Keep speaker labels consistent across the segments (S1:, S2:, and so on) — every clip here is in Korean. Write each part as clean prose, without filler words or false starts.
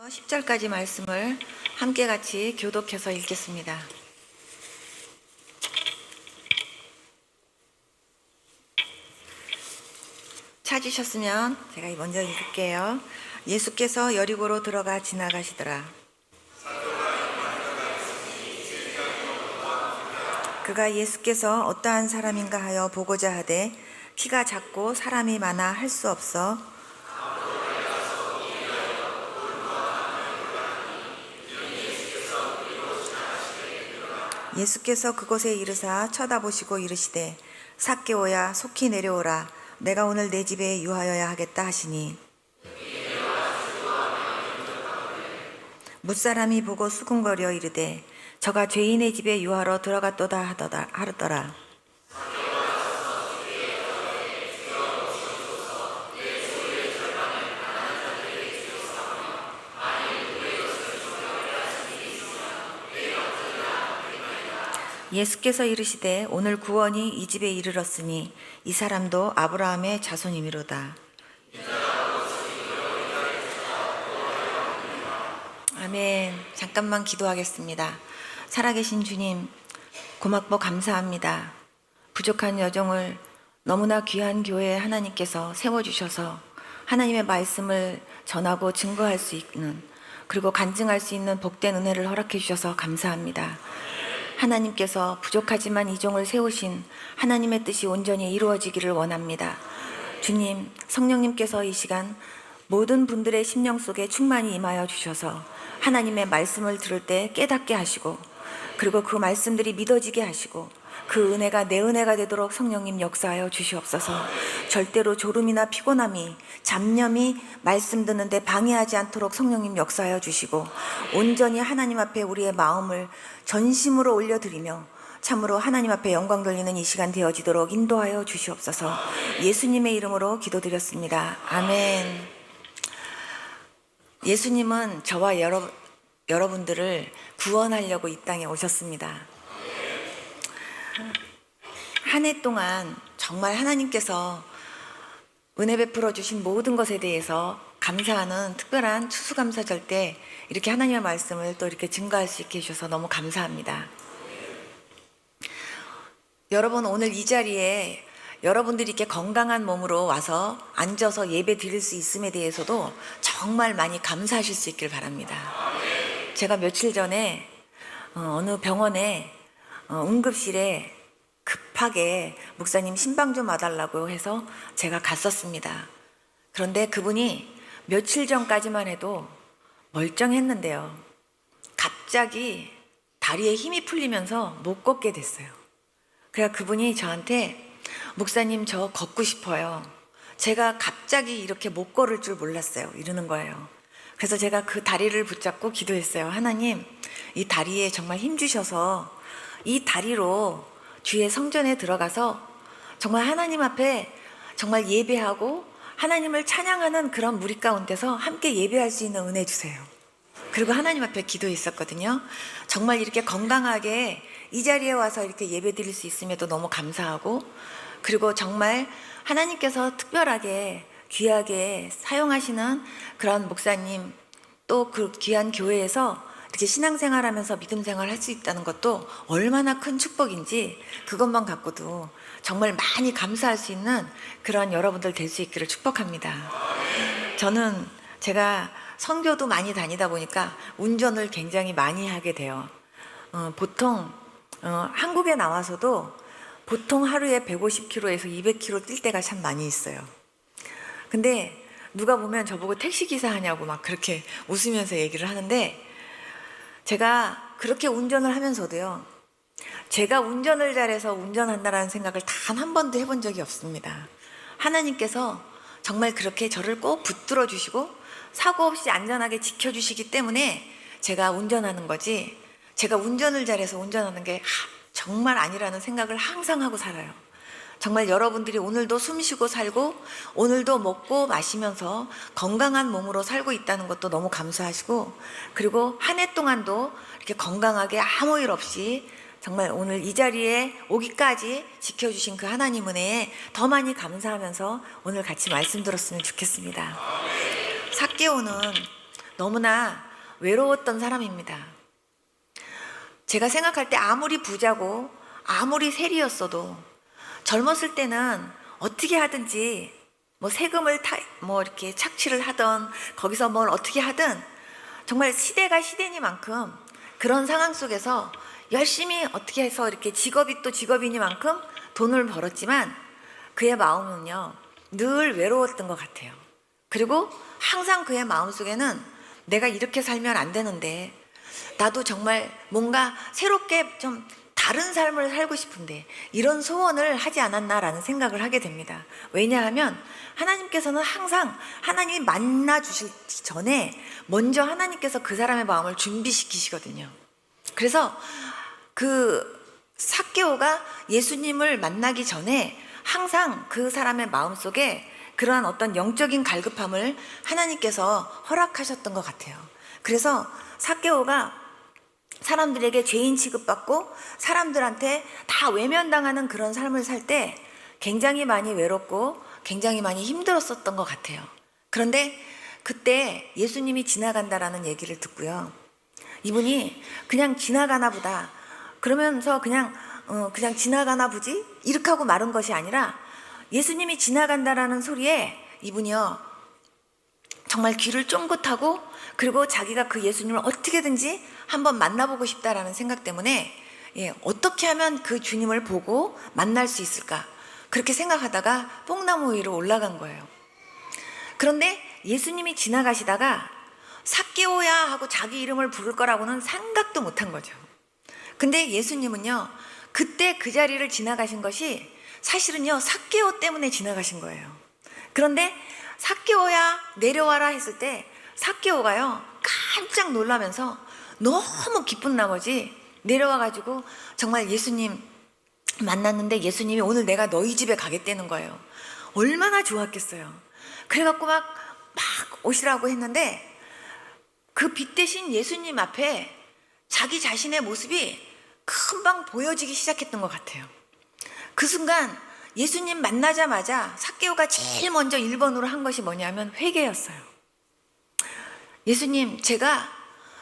S1: 10절까지 말씀을 함께 같이 교독해서 읽겠습니다. 찾으셨으면 제가 먼저 읽을게요. 예수께서 여리고로 들어가 지나가시더라. 그가 예수께서 어떠한 사람인가 하여 보고자 하되 키가 작고 사람이 많아 할 수 없어 예수께서 그곳에 이르사 쳐다보시고 이르시되 삭개오야 속히 내려오라 내가 오늘 내 집에 유하여야 하겠다 하시니 뭇사람이 보고 수군거려 이르되 저가 죄인의 집에 유하러 들어갔도다 하더라. 예수께서 이르시되 오늘 구원이 이 집에 이르렀으니 이 사람도 아브라함의 자손이미로다. 아멘. 잠깐만 기도하겠습니다. 살아계신 주님, 고맙고 감사합니다. 부족한 여정을 너무나 귀한 교회에 하나님께서 세워주셔서 하나님의 말씀을 전하고 증거할 수 있는, 그리고 간증할 수 있는 복된 은혜를 허락해 주셔서 감사합니다. 하나님께서 부족하지만 이 종을 세우신 하나님의 뜻이 온전히 이루어지기를 원합니다. 주님, 성령님께서 이 시간 모든 분들의 심령 속에 충만히 임하여 주셔서 하나님의 말씀을 들을 때 깨닫게 하시고, 그리고 그 말씀들이 믿어지게 하시고, 그 은혜가 내 은혜가 되도록 성령님 역사하여 주시옵소서. 절대로 졸음이나 피곤함이, 잡념이 말씀 듣는데 방해하지 않도록 성령님 역사하여 주시고, 온전히 하나님 앞에 우리의 마음을 전심으로 올려드리며 참으로 하나님 앞에 영광 돌리는 이 시간 되어지도록 인도하여 주시옵소서. 예수님의 이름으로 기도드렸습니다. 아멘. 예수님은 저와 여러분들을 구원하려고 이 땅에 오셨습니다. 한 해 동안 정말 하나님께서 은혜 베풀어 주신 모든 것에 대해서 감사하는 특별한 추수감사절 때 이렇게 하나님의 말씀을 또 이렇게 증거할 수 있게 해주셔서 너무 감사합니다. 여러분, 오늘 이 자리에 여러분들이 이렇게 건강한 몸으로 와서 앉아서 예배 드릴 수 있음에 대해서도 정말 많이 감사하실 수 있길 바랍니다. 제가 며칠 전에 어느 병원에 응급실에 급하게 목사님 신방 좀 와달라고 해서 제가 갔었습니다. 그런데 그분이 며칠 전까지만 해도 멀쩡했는데요, 갑자기 다리에 힘이 풀리면서 못 걷게 됐어요. 그래서 그분이 저한테 목사님, 저 걷고 싶어요. 제가 갑자기 이렇게 못 걸을 줄 몰랐어요. 이러는 거예요. 그래서 제가 그 다리를 붙잡고 기도했어요. 하나님, 이 다리에 정말 힘 주셔서 이 다리로 주의 성전에 들어가서 정말 하나님 앞에 정말 예배하고 하나님을 찬양하는 그런 무리 가운데서 함께 예배할 수 있는 은혜 주세요. 그리고 하나님 앞에 기도했었거든요. 정말 이렇게 건강하게 이 자리에 와서 이렇게 예배 드릴 수 있음에도 너무 감사하고, 그리고 정말 하나님께서 특별하게 귀하게 사용하시는 그런 목사님, 또 그 귀한 교회에서 이렇게 신앙생활하면서 믿음생활 할 수 있다는 것도 얼마나 큰 축복인지, 그것만 갖고도 정말 많이 감사할 수 있는 그런 여러분들 될 수 있기를 축복합니다. 저는 제가 선교도 많이 다니다 보니까 운전을 굉장히 많이 하게 돼요. 보통 한국에 나와서도 보통 하루에 150km에서 200km 뛸 때가 참 많이 있어요. 근데 누가 보면 저보고 택시기사 하냐고 막 그렇게 웃으면서 얘기를 하는데, 제가 그렇게 운전을 하면서도요, 제가 운전을 잘해서 운전한다라는 생각을 단 한 번도 해본 적이 없습니다. 하나님께서 정말 그렇게 저를 꼭 붙들어 주시고 사고 없이 안전하게 지켜주시기 때문에 제가 운전하는 거지, 제가 운전을 잘해서 운전하는 게 정말 아니라는 생각을 항상 하고 살아요. 정말 여러분들이 오늘도 숨쉬고 살고 오늘도 먹고 마시면서 건강한 몸으로 살고 있다는 것도 너무 감사하시고, 그리고 한 해 동안도 이렇게 건강하게 아무 일 없이 정말 오늘 이 자리에 오기까지 지켜주신 그 하나님 은혜에 더 많이 감사하면서 오늘 같이 말씀 들었으면 좋겠습니다. 삭개오는 너무나 외로웠던 사람입니다. 제가 생각할 때 아무리 부자고 아무리 세리였어도 젊었을 때는 어떻게 하든지 뭐 세금을 뭐 이렇게 착취를 하던 거기서 뭘 어떻게 하든 정말 시대가 시대니만큼 그런 상황 속에서 열심히 어떻게 해서 이렇게 직업이 또 직업이니만큼 돈을 벌었지만 그의 마음은요 늘 외로웠던 것 같아요. 그리고 항상 그의 마음속에는 내가 이렇게 살면 안 되는데 나도 정말 뭔가 새롭게 좀 다른 삶을 살고 싶은데 이런 소원을 하지 않았나라는 생각을 하게 됩니다. 왜냐하면 하나님께서는 항상 하나님이 만나 주실 전에 먼저 하나님께서 그 사람의 마음을 준비시키시거든요. 그래서 그 삭개오가 예수님을 만나기 전에 항상 그 사람의 마음속에 그러한 어떤 영적인 갈급함을 하나님께서 허락하셨던 것 같아요. 그래서 삭개오가 사람들에게 죄인 취급받고 사람들한테 다 외면당하는 그런 삶을 살 때 굉장히 많이 외롭고 굉장히 많이 힘들었었던 것 같아요. 그런데 그때 예수님이 지나간다라는 얘기를 듣고요. 이분이 그냥 지나가나 보다 그러면서 그냥 지나가나 보지 이렇게 하고 마른 것이 아니라 예수님이 지나간다라는 소리에 이분이요 정말 귀를 쫑긋하고 그리고 자기가 그 예수님을 어떻게든지 한번 만나보고 싶다라는 생각 때문에 어떻게 하면 그 주님을 보고 만날 수 있을까 그렇게 생각하다가 뽕나무 위로 올라간 거예요. 그런데 예수님이 지나가시다가 삭개오야 하고 자기 이름을 부를 거라고는 생각도 못한 거죠. 근데 예수님은요 그때 그 자리를 지나가신 것이 사실은요 삭개오 때문에 지나가신 거예요. 그런데 삭개오야 내려와라 했을 때 삭개오가요 깜짝 놀라면서 너무 기쁜 나머지 내려와가지고 정말 예수님 만났는데 예수님이 오늘 내가 너희 집에 가겠다는 거예요. 얼마나 좋았겠어요. 그래갖고 막 오시라고 했는데 그 빛 대신 예수님 앞에 자기 자신의 모습이 금방 보여지기 시작했던 것 같아요. 그 순간 예수님 만나자마자 삭개오가 제일 먼저 1번으로 한 것이 뭐냐면 회개였어요. 예수님, 제가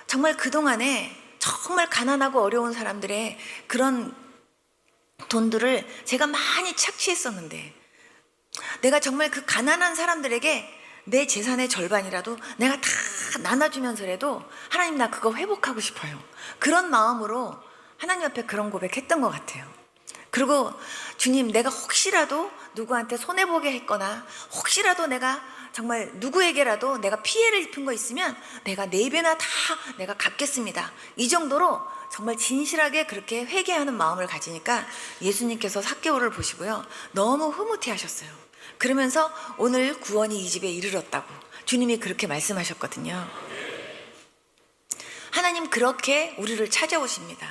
S1: 정말 그동안에 정말 가난하고 어려운 사람들의 그런 돈들을 제가 많이 착취했었는데 내가 정말 그 가난한 사람들에게 내 재산의 절반이라도 내가 다 나눠주면서라도 하나님 나 그거 회복하고 싶어요. 그런 마음으로 하나님 앞에 그런 고백했던 것 같아요. 그리고 주님 내가 혹시라도 누구한테 손해보게 했거나 혹시라도 내가 정말 누구에게라도 내가 피해를 입힌 거 있으면 내가 4배나 다 내가 갚겠습니다. 이 정도로 정말 진실하게 그렇게 회개하는 마음을 가지니까 예수님께서 삭개오를 보시고요 너무 흐뭇해 하셨어요. 그러면서 오늘 구원이 이 집에 이르렀다고 주님이 그렇게 말씀하셨거든요. 하나님 그렇게 우리를 찾아오십니다.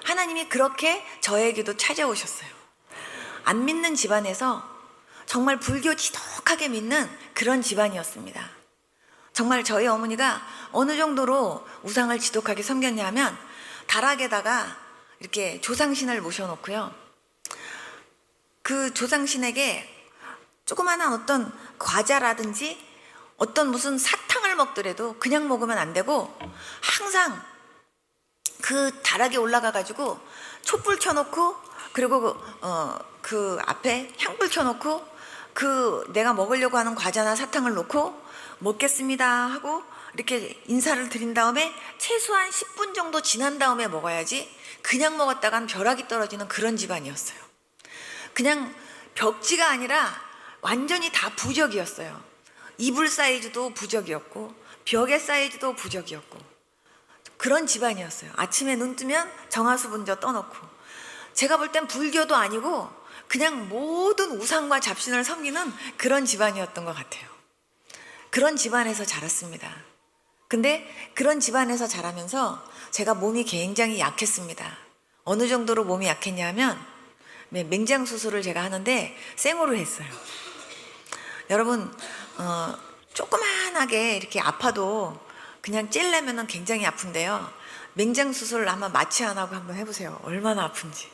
S1: 하나님이 그렇게 저에게도 찾아오셨어요. 안 믿는 집안에서 정말 불교 지독하게 믿는 그런 집안이었습니다. 정말 저희 어머니가 어느 정도로 우상을 지독하게 섬겼냐면 다락에다가 이렇게 조상신을 모셔놓고요. 그 조상신에게 조그마한 어떤 과자라든지 어떤 무슨 사탕을 먹더라도 그냥 먹으면 안 되고 항상 그 다락에 올라가가지고 촛불 켜놓고 그리고 그 앞에 향불 켜놓고 그 내가 먹으려고 하는 과자나 사탕을 놓고 먹겠습니다 하고 이렇게 인사를 드린 다음에 최소한 10분 정도 지난 다음에 먹어야지 그냥 먹었다간 벼락이 떨어지는 그런 집안이었어요. 그냥 벽지가 아니라 완전히 다 부적이었어요. 이불 사이즈도 부적이었고 벽의 사이즈도 부적이었고 그런 집안이었어요. 아침에 눈 뜨면 정화수 분저 떠놓고 제가 볼 땐 불교도 아니고 그냥 모든 우상과 잡신을 섬기는 그런 집안이었던 것 같아요. 그런 집안에서 자랐습니다. 근데 그런 집안에서 자라면서 제가 몸이 굉장히 약했습니다. 어느 정도로 몸이 약했냐면 맹장 수술을 제가 하는데 생으로 했어요. 여러분 조그만하게 이렇게 아파도 그냥 찔려면 굉장히 아픈데요. 맹장 수술을 아마 마취 안 하고 한번 해보세요. 얼마나 아픈지.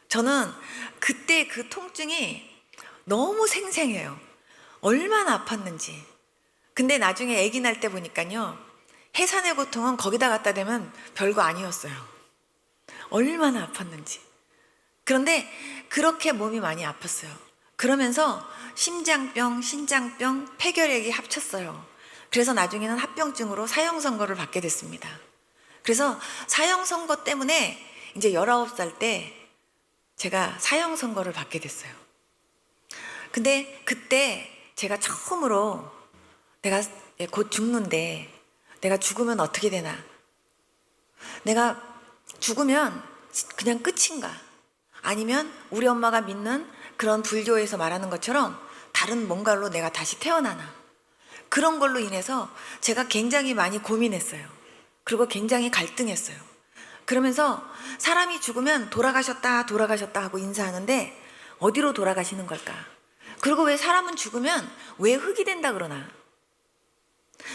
S1: 저는 그때 그 통증이 너무 생생해요. 얼마나 아팠는지. 근데 나중에 아기 날 때 보니까요, 해산의 고통은 거기다 갖다 대면 별거 아니었어요. 얼마나 아팠는지. 그런데 그렇게 몸이 많이 아팠어요. 그러면서 심장병, 신장병, 폐결핵이 합쳤어요. 그래서 나중에는 합병증으로 사형선고를 받게 됐습니다. 그래서 사형선고 때문에 이제 19살 때 제가 사형선고를 받게 됐어요. 근데 그때 제가 처음으로 내가 곧 죽는데 내가 죽으면 어떻게 되나? 내가 죽으면 그냥 끝인가? 아니면 우리 엄마가 믿는 그런 불교에서 말하는 것처럼 다른 뭔가로 내가 다시 태어나나? 그런 걸로 인해서 제가 굉장히 많이 고민했어요. 그리고 굉장히 갈등했어요. 그러면서 사람이 죽으면 돌아가셨다 하고 인사하는데 어디로 돌아가시는 걸까? 그리고 왜 사람은 죽으면 왜 흙이 된다 그러나?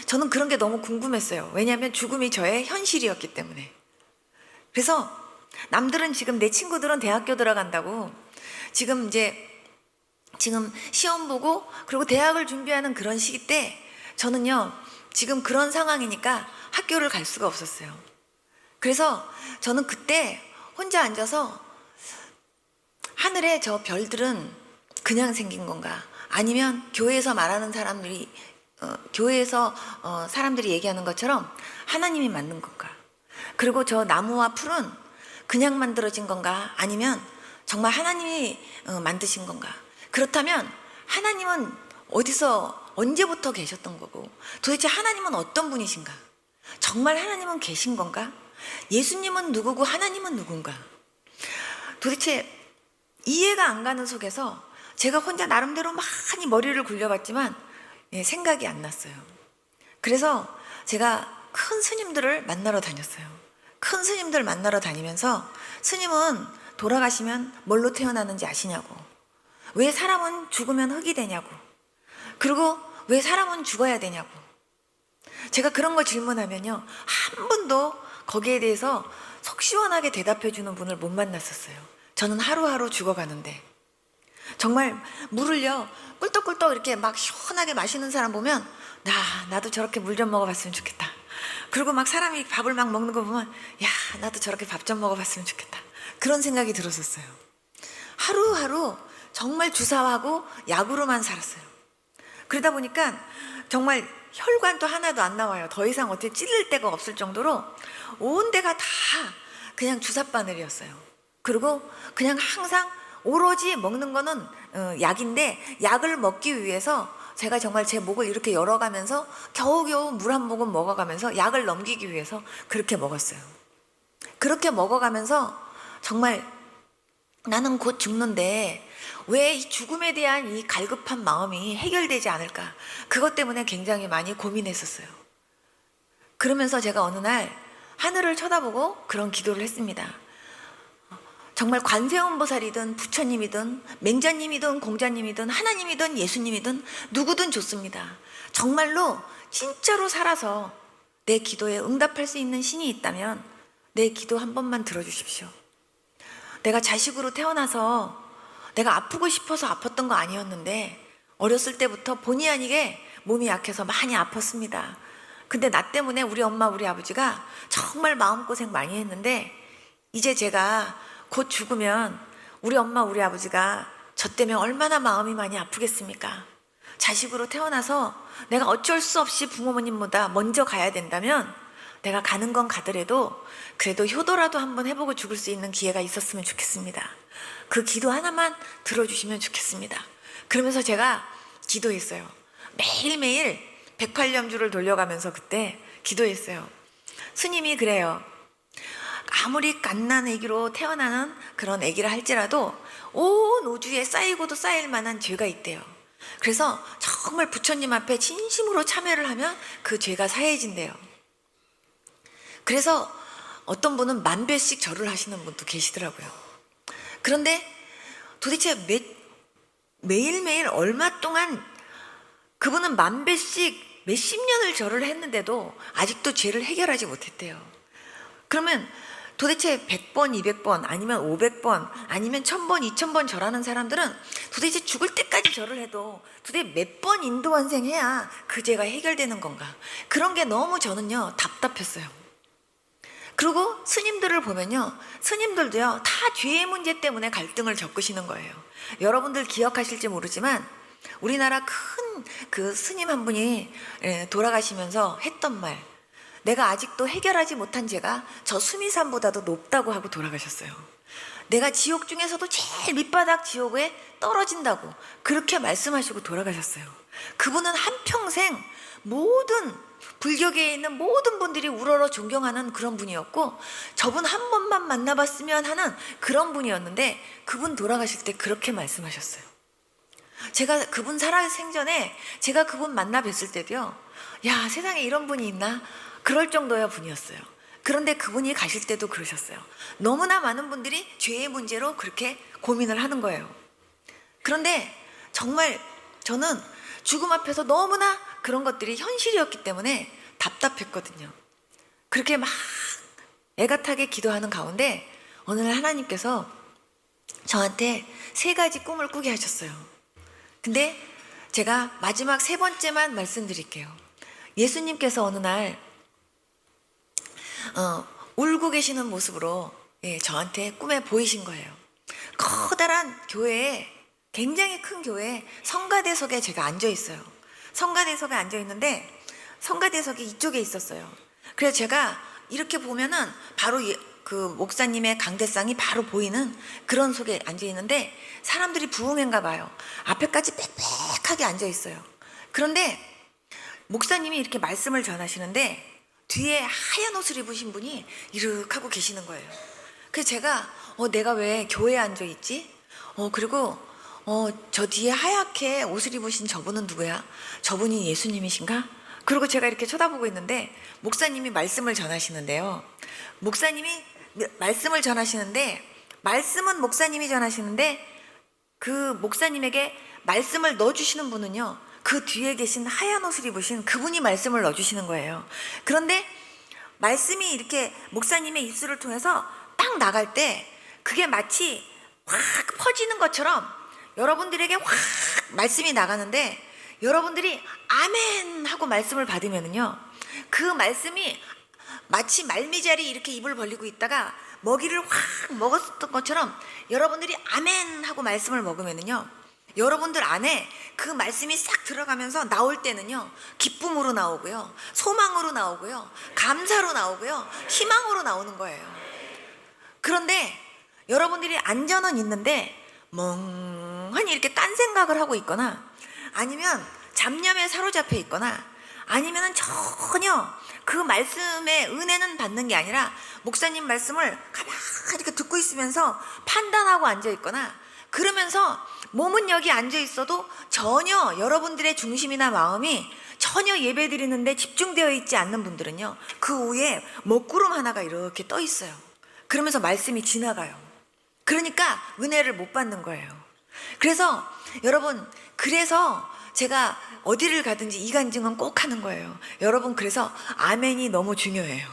S1: 저는 그런 게 너무 궁금했어요. 왜냐하면 죽음이 저의 현실이었기 때문에. 그래서 남들은 지금 내 친구들은 대학교 들어간다고 지금 시험 보고 그리고 대학을 준비하는 그런 시기 때 저는요 지금 그런 상황이니까 학교를 갈 수가 없었어요. 그래서 저는 그때 혼자 앉아서 하늘에 저 별들은 그냥 생긴 건가? 아니면 교회에서 말하는 사람들이 사람들이 얘기하는 것처럼 하나님이 만든 건가? 그리고 저 나무와 풀은 그냥 만들어진 건가? 아니면 정말 하나님이 만드신 건가? 그렇다면 하나님은 어디서 언제부터 계셨던 거고 도대체 하나님은 어떤 분이신가? 정말 하나님은 계신 건가? 예수님은 누구고 하나님은 누군가? 도대체 이해가 안 가는 속에서 제가 혼자 나름대로 많이 머리를 굴려봤지만 생각이 안 났어요. 그래서 제가 큰 스님들을 만나러 다녔어요. 큰 스님들 만나러 다니면서 스님은 돌아가시면 뭘로 태어나는지 아시냐고, 왜 사람은 죽으면 흙이 되냐고, 그리고 왜 사람은 죽어야 되냐고. 제가 그런 거 질문하면요 한 분도 거기에 대해서 속 시원하게 대답해 주는 분을 못 만났었어요. 저는 하루하루 죽어가는데 정말 물을요 꿀떡꿀떡 이렇게 막 시원하게 마시는 사람 보면 나도 저렇게 물 좀 먹어봤으면 좋겠다. 그리고 막 사람이 밥을 막 먹는 거 보면 야 나도 저렇게 밥 좀 먹어봤으면 좋겠다. 그런 생각이 들었었어요. 하루하루 정말 주사하고 약으로만 살았어요. 그러다 보니까 정말 혈관도 하나도 안 나와요. 더 이상 어떻게 찔릴 데가 없을 정도로 온 데가 다 그냥 주사바늘이었어요. 그리고 그냥 항상 오로지 먹는 거는 약인데 약을 먹기 위해서 제가 정말 제 목을 이렇게 열어가면서 겨우겨우 물 한 모금 먹어가면서 약을 넘기기 위해서 그렇게 먹었어요. 그렇게 먹어가면서 정말 나는 곧 죽는데 왜 이 죽음에 대한 이 갈급한 마음이 해결되지 않을까? 그것 때문에 굉장히 많이 고민했었어요. 그러면서 제가 어느 날 하늘을 쳐다보고 그런 기도를 했습니다. 정말 관세음보살이든 부처님이든 맹자님이든 공자님이든 하나님이든 예수님이든 누구든 좋습니다. 정말로 진짜로 살아서 내 기도에 응답할 수 있는 신이 있다면 내 기도 한 번만 들어주십시오. 내가 자식으로 태어나서 내가 아프고 싶어서 아팠던 거 아니었는데 어렸을 때부터 본의 아니게 몸이 약해서 많이 아팠습니다. 근데 나 때문에 우리 엄마 우리 아버지가 정말 마음고생 많이 했는데 이제 제가 곧 죽으면 우리 엄마 우리 아버지가 저 때문에 얼마나 마음이 많이 아프겠습니까? 자식으로 태어나서 내가 어쩔 수 없이 부모님보다 먼저 가야 된다면 내가 가는 건 가더라도 그래도 효도라도 한번 해보고 죽을 수 있는 기회가 있었으면 좋겠습니다. 그 기도 하나만 들어주시면 좋겠습니다. 그러면서 제가 기도했어요. 매일매일 108년주를 돌려가면서 그때 기도했어요. 스님이 그래요. 아무리 갓난 아기로 태어나는 그런 아기라 할지라도 온 우주에 쌓이고도 쌓일 만한 죄가 있대요. 그래서 정말 부처님 앞에 진심으로 참여를 하면 그 죄가 사해진대요. 그래서 어떤 분은 10,000배씩 절을 하시는 분도 계시더라고요. 그런데 도대체 매일매일 얼마 동안 그분은 10,000배씩 몇십 년을 절을 했는데도 아직도 죄를 해결하지 못했대요. 그러면 도대체 100번, 200번, 아니면 500번, 아니면 1000번, 2000번 절하는 사람들은 도대체 죽을 때까지 절을 해도 도대체 몇 번 인도환생해야 그 죄가 해결되는 건가? 그런 게 너무 저는요 답답했어요. 그리고 스님들을 보면요, 스님들도요 다 죄의 문제 때문에 갈등을 겪으시는 거예요. 여러분들 기억하실지 모르지만 우리나라 큰 그 스님 한 분이 돌아가시면서 했던 말, 내가 아직도 해결하지 못한 죄가 저 수미산보다도 높다고 하고 돌아가셨어요. 내가 지옥 중에서도 제일 밑바닥 지옥에 떨어진다고 그렇게 말씀하시고 돌아가셨어요. 그분은 한평생 모든 불교계에 있는 모든 분들이 우러러 존경하는 그런 분이었고, 저분 한 번만 만나봤으면 하는 그런 분이었는데 그분 돌아가실 때 그렇게 말씀하셨어요. 제가 그분 살아 생전에 제가 그분 만나 뵀을 때도요, 야, 세상에 이런 분이 있나? 그럴 정도의 분이었어요. 그런데 그분이 가실 때도 그러셨어요. 너무나 많은 분들이 죄의 문제로 그렇게 고민을 하는 거예요. 그런데 정말 저는 죽음 앞에서 너무나 그런 것들이 현실이었기 때문에 답답했거든요. 그렇게 막 애가타게 기도하는 가운데 어느 날 하나님께서 저한테 3가지 꿈을 꾸게 하셨어요. 근데 제가 마지막 3번째만 말씀드릴게요. 예수님께서 어느 날 울고 계시는 모습으로 저한테 꿈에 보이신 거예요. 커다란 교회에, 굉장히 큰 교회에 성가대석에 제가 앉아 있어요. 성가대석에 앉아 있는데 성가대석이 이쪽에 있었어요. 그래서 제가 이렇게 보면은 바로 그 목사님의 강대상이 바로 보이는 그런 속에 앉아 있는데 사람들이 부흥인가 봐요. 앞에까지 빽빽하게 앉아 있어요. 그런데 목사님이 이렇게 말씀을 전하시는데 뒤에 하얀 옷을 입으신 분이 이렇게 하고 계시는 거예요. 그래서 제가 내가 왜 교회에 앉아 있지? 그리고 저 뒤에 하얗게 옷을 입으신 저분은 누구야? 저분이 예수님이신가? 그리고 제가 이렇게 쳐다보고 있는데 목사님이 말씀을 전하시는데요. 목사님이 말씀을 전하시는데, 말씀은 목사님이 전하시는데 그 목사님에게 말씀을 넣어주시는 분은요, 그 뒤에 계신 하얀 옷을 입으신 그분이 말씀을 넣어주시는 거예요. 그런데 말씀이 이렇게 목사님의 입술을 통해서 딱 나갈 때 그게 마치 확 퍼지는 것처럼 여러분들에게 확 말씀이 나가는데, 여러분들이 아멘 하고 말씀을 받으면은요, 그 말씀이 마치 말미잘이 이렇게 입을 벌리고 있다가 먹이를 확 먹었던 것처럼 여러분들이 아멘 하고 말씀을 먹으면은요, 여러분들 안에 그 말씀이 싹 들어가면서 나올 때는요, 기쁨으로 나오고요, 소망으로 나오고요, 감사로 나오고요, 희망으로 나오는 거예요. 그런데 여러분들이 앉아는 있는데 멍하니 이렇게 딴 생각을 하고 있거나, 아니면 잡념에 사로잡혀 있거나, 아니면 전혀 그 말씀의 은혜는 받는 게 아니라 목사님 말씀을 가만히 이렇게 듣고 있으면서 판단하고 앉아 있거나, 그러면서 몸은 여기 앉아 있어도 전혀 여러분들의 중심이나 마음이 전혀 예배 드리는데 집중되어 있지 않는 분들은요, 그 위에 먹구름 하나가 이렇게 떠 있어요. 그러면서 말씀이 지나가요. 그러니까 은혜를 못 받는 거예요. 그래서 여러분, 그래서 제가 어디를 가든지 이 간증은 꼭 하는 거예요. 여러분, 그래서 아멘이 너무 중요해요.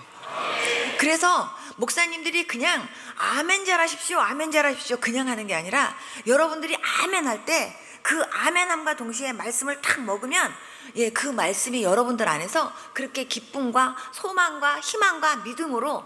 S1: 그래서 목사님들이 그냥 아멘 잘하십시오, 아멘 잘하십시오 그냥 하는 게 아니라, 여러분들이 아멘 할 때 그 아멘함과 동시에 말씀을 탁 먹으면 그 말씀이 여러분들 안에서 그렇게 기쁨과 소망과 희망과 믿음으로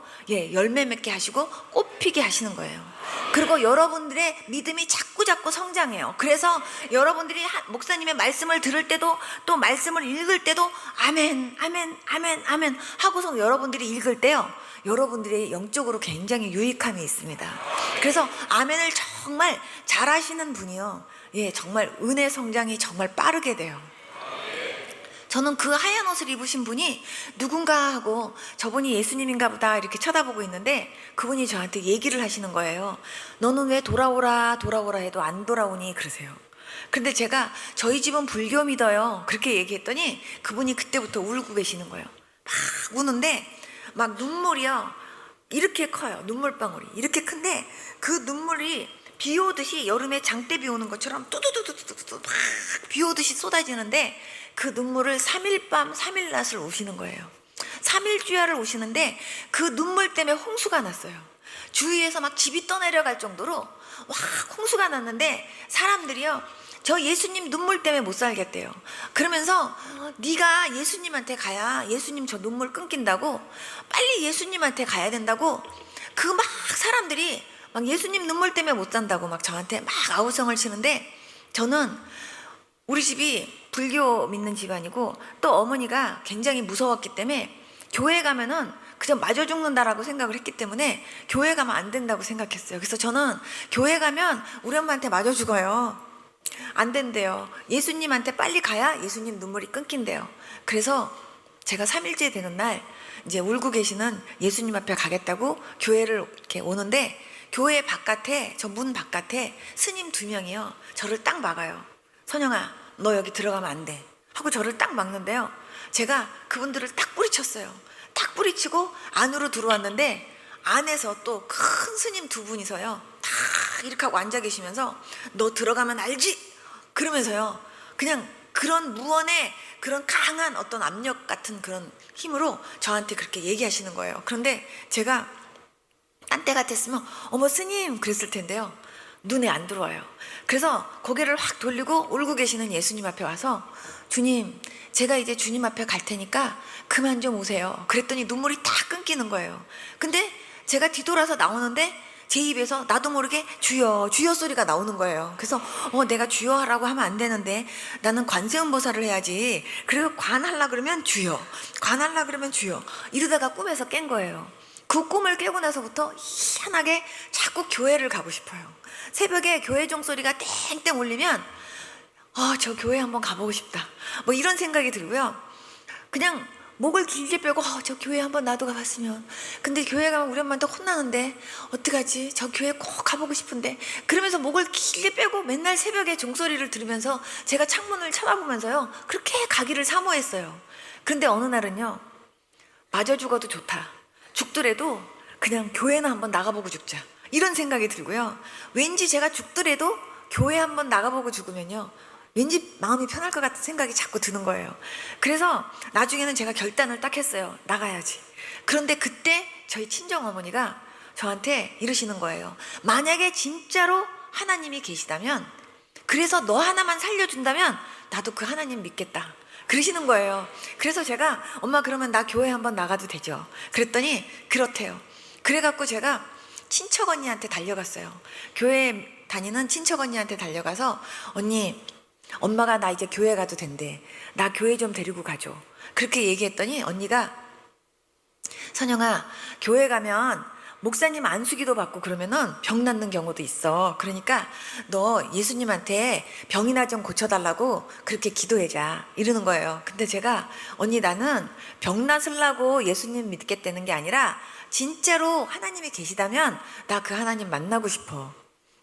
S1: 열매 맺게 하시고 꽃피게 하시는 거예요. 그리고 여러분들의 믿음이 자꾸 성장해요. 그래서 여러분들이 목사님의 말씀을 들을 때도, 또 말씀을 읽을 때도 아멘 아멘 아멘 아멘 하고서 여러분들이 읽을 때요, 여러분들이 영적으로 굉장히 유익함이 있습니다. 그래서 아멘을 정말 잘하시는 분이요, 정말 은혜 성장이 정말 빠르게 돼요. 저는 그 하얀 옷을 입으신 분이 누군가 하고 저분이 예수님인가 보다 이렇게 쳐다보고 있는데, 그분이 저한테 얘기를 하시는 거예요. 너는 왜 돌아오라 해도 안 돌아오니? 그러세요. 근데 제가 저희 집은 불교 믿어요 그렇게 얘기했더니 그분이 그때부터 울고 계시는 거예요. 막 우는데 막 눈물이요, 이렇게 커요. 눈물방울이 이렇게 큰데 그 눈물이 비 오듯이, 여름에 장대 비 오는 것처럼 뚜두두두두두 막 비 오듯이 쏟아지는데, 그 눈물을 3일 밤 3일 낮을 우시는 거예요. 3일주야를 오시는데 그 눈물 때문에 홍수가 났어요. 주위에서 막 집이 떠내려갈 정도로 와 홍수가 났는데 사람들이요 저 예수님 눈물 때문에 못 살겠대요. 그러면서 네가 예수님한테 가야 예수님 저 눈물 끊긴다고, 빨리 예수님한테 가야 된다고, 그 막 사람들이 막 예수님 눈물 때문에 못 산다고 막 저한테 막 아우성을 치는데, 저는 우리 집이 불교 믿는 집안이고 또 어머니가 굉장히 무서웠기 때문에 교회 가면은 그냥 맞아 죽는다라고 생각을 했기 때문에 교회 가면 안 된다고 생각했어요. 그래서 저는 교회 가면 우리 엄마한테 맞아 죽어요. 안 된대요. 예수님한테 빨리 가야 예수님 눈물이 끊긴대요. 그래서 제가 3일째 되는 날 이제 울고 계시는 예수님 앞에 가겠다고 교회를 이렇게 오는데, 교회 바깥에, 저 문 바깥에 스님 2명이요 저를 딱 막아요. 선영아 너 여기 들어가면 안 돼 하고 저를 딱 막는데요, 제가 그분들을 딱 뿌리쳤어요. 딱 뿌리치고 안으로 들어왔는데 안에서 또 큰 스님 2분이서요 다 이렇게 하고 앉아 계시면서 너 들어가면 알지? 그러면서요 그냥 그런 무언의 그런 강한 어떤 압력 같은 그런 힘으로 저한테 그렇게 얘기하시는 거예요. 그런데 제가 딴 때 같았으면 어머 스님 그랬을 텐데요, 눈에 안 들어와요. 그래서 고개를 확 돌리고 울고 계시는 예수님 앞에 와서 주님 제가 이제 주님 앞에 갈 테니까 그만 좀 오세요. 그랬더니 눈물이 다 끊기는 거예요. 근데 제가 뒤돌아서 나오는데 제 입에서 나도 모르게 주여 주여 소리가 나오는 거예요. 그래서 내가 주여 하라고 하면 안 되는데 나는 관세음보살을 해야지. 그리고 관하려 그러면 주여, 관하려 그러면 주여, 이러다가 꿈에서 깬 거예요. 그 꿈을 깨고 나서부터 희한하게 자꾸 교회를 가고 싶어요. 새벽에 교회 종소리가 땡땡 울리면 저 교회 한번 가보고 싶다 뭐 이런 생각이 들고요. 그냥 목을 길게 빼고 저 교회 한번 나도 가봤으면, 근데 교회 가면 우리 엄마한테 혼나는데 어떡하지, 저 교회 꼭 가보고 싶은데, 그러면서 목을 길게 빼고 맨날 새벽에 종소리를 들으면서 제가 창문을 쳐다보면서요 그렇게 가기를 사모했어요. 그런데 어느 날은요 맞아 죽어도 좋다, 죽더라도 그냥 교회나 한번 나가보고 죽자 이런 생각이 들고요. 왠지 제가 죽더라도 교회 한번 나가보고 죽으면요 왠지 마음이 편할 것 같은 생각이 자꾸 드는 거예요. 그래서 나중에는 제가 결단을 딱 했어요. 나가야지. 그런데 그때 저희 친정어머니가 저한테 이러시는 거예요. 만약에 진짜로 하나님이 계시다면, 그래서 너 하나만 살려준다면 나도 그 하나님 믿겠다 그러시는 거예요. 그래서 제가 엄마 그러면 나 교회 한번 나가도 되죠? 그랬더니 그렇대요. 그래갖고 제가 친척 언니한테 달려갔어요. 교회 다니는 친척 언니한테 달려가서 언니 엄마가 나 이제 교회 가도 된대, 나 교회 좀 데리고 가줘. 그렇게 얘기했더니 언니가 선영아 교회 가면 목사님 안수기도 받고 그러면은 병 낫는 경우도 있어. 그러니까 너 예수님한테 병이나 좀 고쳐달라고 그렇게 기도해자 이러는 거예요. 근데 제가 언니 나는 병 낫으려고 예수님 믿겠다는 게 아니라 진짜로 하나님이 계시다면 나 그 하나님 만나고 싶어.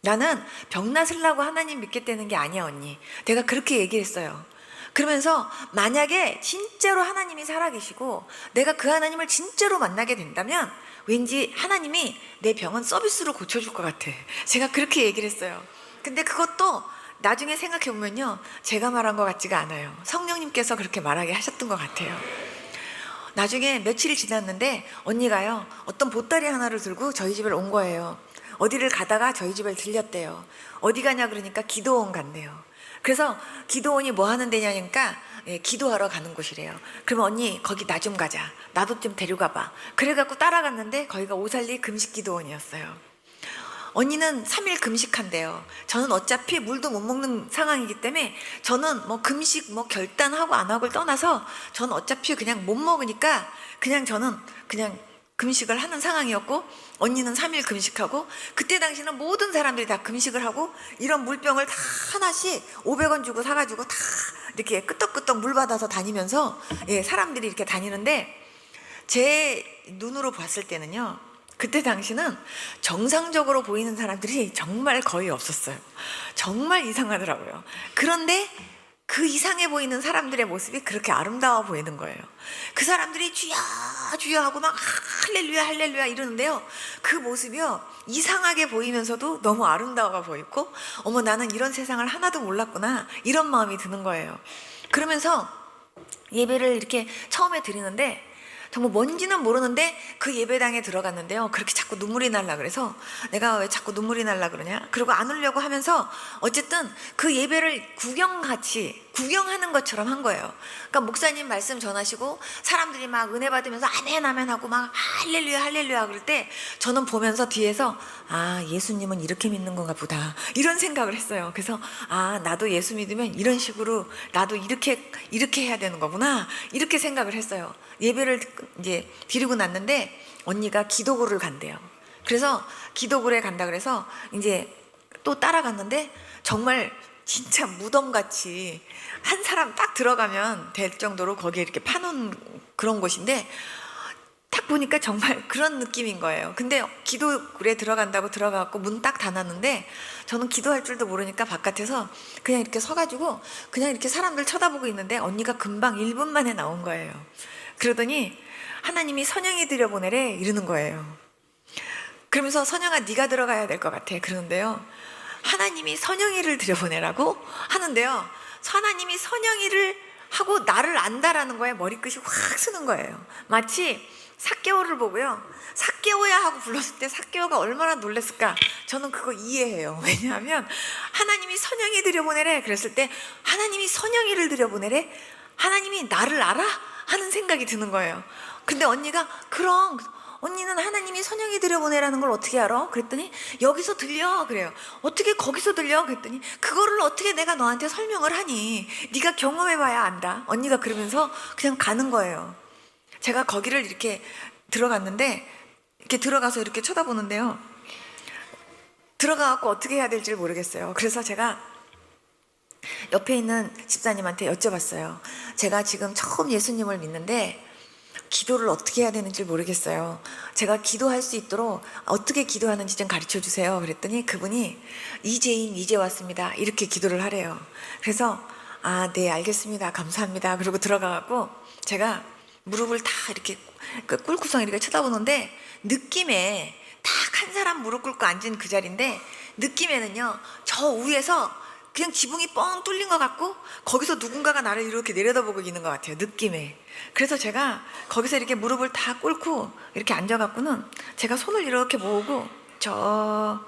S1: 나는 병 낫으려고 하나님 믿겠다는 게 아니야 언니. 내가 그렇게 얘기를 했어요. 그러면서 만약에 진짜로 하나님이 살아계시고 내가 그 하나님을 진짜로 만나게 된다면 왠지 하나님이 내 병은 서비스로 고쳐줄 것 같아. 제가 그렇게 얘기를 했어요. 근데 그것도 나중에 생각해보면요 제가 말한 것 같지가 않아요. 성령님께서 그렇게 말하게 하셨던 것 같아요. 나중에 며칠이 지났는데 언니가요 어떤 보따리 하나를 들고 저희 집에 온 거예요. 어디를 가다가 저희 집에 들렸대요. 어디 가냐 그러니까 기도원 간대요. 그래서 기도원이 뭐 하는 데냐니까 기도하러 가는 곳이래요. 그러면 언니 거기 나 좀 가자, 나도 좀 데려가 봐. 그래갖고 따라갔는데 거기가 오살리 금식기도원이었어요. 언니는 3일 금식한대요. 저는 어차피 물도 못 먹는 상황이기 때문에 저는 뭐 금식 뭐 결단하고 안 하고를 떠나서 저는 어차피 그냥 못 먹으니까 저는 그냥 금식을 하는 상황이었고, 언니는 3일 금식하고, 그때 당시는 모든 사람들이 다 금식을 하고 이런 물병을 다 하나씩 500원 주고 사가지고 다 이렇게 끄떡끄떡 물 받아서 다니면서 사람들이 이렇게 다니는데, 제 눈으로 봤을 때는요 그때 당시는 정상적으로 보이는 사람들이 정말 거의 없었어요. 정말 이상하더라고요. 그런데 그 이상해 보이는 사람들의 모습이 그렇게 아름다워 보이는 거예요. 그 사람들이 주여 주여 하고 막 할렐루야 할렐루야 이러는데요, 그 모습이요 이상하게 보이면서도 너무 아름다워 보이고, 어머 나는 이런 세상을 하나도 몰랐구나 이런 마음이 드는 거예요. 그러면서 예배를 이렇게 처음에 드리는데 정말 뭔지는 모르는데 그 예배당에 들어갔는데요. 그렇게 자꾸 눈물이 날라 그래서 내가 왜 자꾸 눈물이 날라 그러냐? 그리고 안 울려고 하면서 어쨌든 그 예배를 구경하는 것처럼 한 거예요. 그러니까 목사님 말씀 전하시고 사람들이 막 은혜 받으면서 아멘 아멘 하고 막 할렐루야 할렐루야 그럴 때 저는 보면서 뒤에서 아, 예수님은 이렇게 믿는 건가 보다 이런 생각을 했어요. 그래서 아, 나도 예수 믿으면 이런 식으로 나도 이렇게 해야 되는 거구나 이렇게 생각을 했어요. 예배를 이제 드리고 났는데 언니가 기도굴을 간대요. 그래서 기도굴에 간다 그래서 이제 또 따라갔는데 정말 진짜 무덤같이 한 사람 딱 들어가면 될 정도로 거기에 이렇게 파놓은 그런 곳인데 딱 보니까 정말 그런 느낌인 거예요. 근데 기도굴에 들어간다고 들어가고 문 딱 닫았는데 저는 기도할 줄도 모르니까 바깥에서 그냥 이렇게 서가지고 그냥 이렇게 사람들 쳐다보고 있는데 언니가 금방 1분 만에 나온 거예요. 그러더니 하나님이 선영이 들여보내래 이러는 거예요. 그러면서 선영아 네가 들어가야 될 것 같아 그러는데요. 하나님이 선영이를 들여보내라고 하는데요. 하나님이 선영이를 하고 나를 안다라는 거에 머리끝이 확 쓰는 거예요. 마치 삭개오를 보고요. 삭개오야 하고 불렀을 때 삭개오가 얼마나 놀랐을까. 저는 그거 이해해요. 왜냐하면 하나님이 선영이 들여보내래 그랬을 때 하나님이 선영이를 들여보내래? 하나님이 나를 알아? 하는 생각이 드는 거예요. 근데 언니가 그럼 언니는 하나님이 선영이 들여보내라는 걸 어떻게 알아? 그랬더니 여기서 들려 그래요. 어떻게 거기서 들려? 그랬더니 그거를 어떻게 내가 너한테 설명을 하니? 네가 경험해봐야 안다. 언니가 그러면서 그냥 가는 거예요. 제가 거기를 이렇게 들어갔는데 이렇게 들어가서 이렇게 쳐다보는데요. 들어가갖고 어떻게 해야 될지 모르겠어요. 그래서 제가 옆에 있는 집사님한테 여쭤봤어요. 제가 지금 처음 예수님을 믿는데 기도를 어떻게 해야 되는지 모르겠어요. 제가 기도할 수 있도록 어떻게 기도하는지 좀 가르쳐 주세요. 그랬더니 그분이 이재인 이제 왔습니다. 이렇게 기도를 하래요. 그래서 아, 네 알겠습니다. 감사합니다. 그러고 들어가갖고 제가 무릎을 다 이렇게 꿇고서 이렇게 쳐다보는데 느낌에 딱 한 사람 무릎 꿇고 앉은 그 자리인데 느낌에는요 저 위에서 그냥 지붕이 뻥 뚫린 것 같고 거기서 누군가가 나를 이렇게 내려다보고 있는 것 같아요. 느낌에. 그래서 제가 거기서 이렇게 무릎을 다 꿇고 이렇게 앉아갖고는 제가 손을 이렇게 모으고 저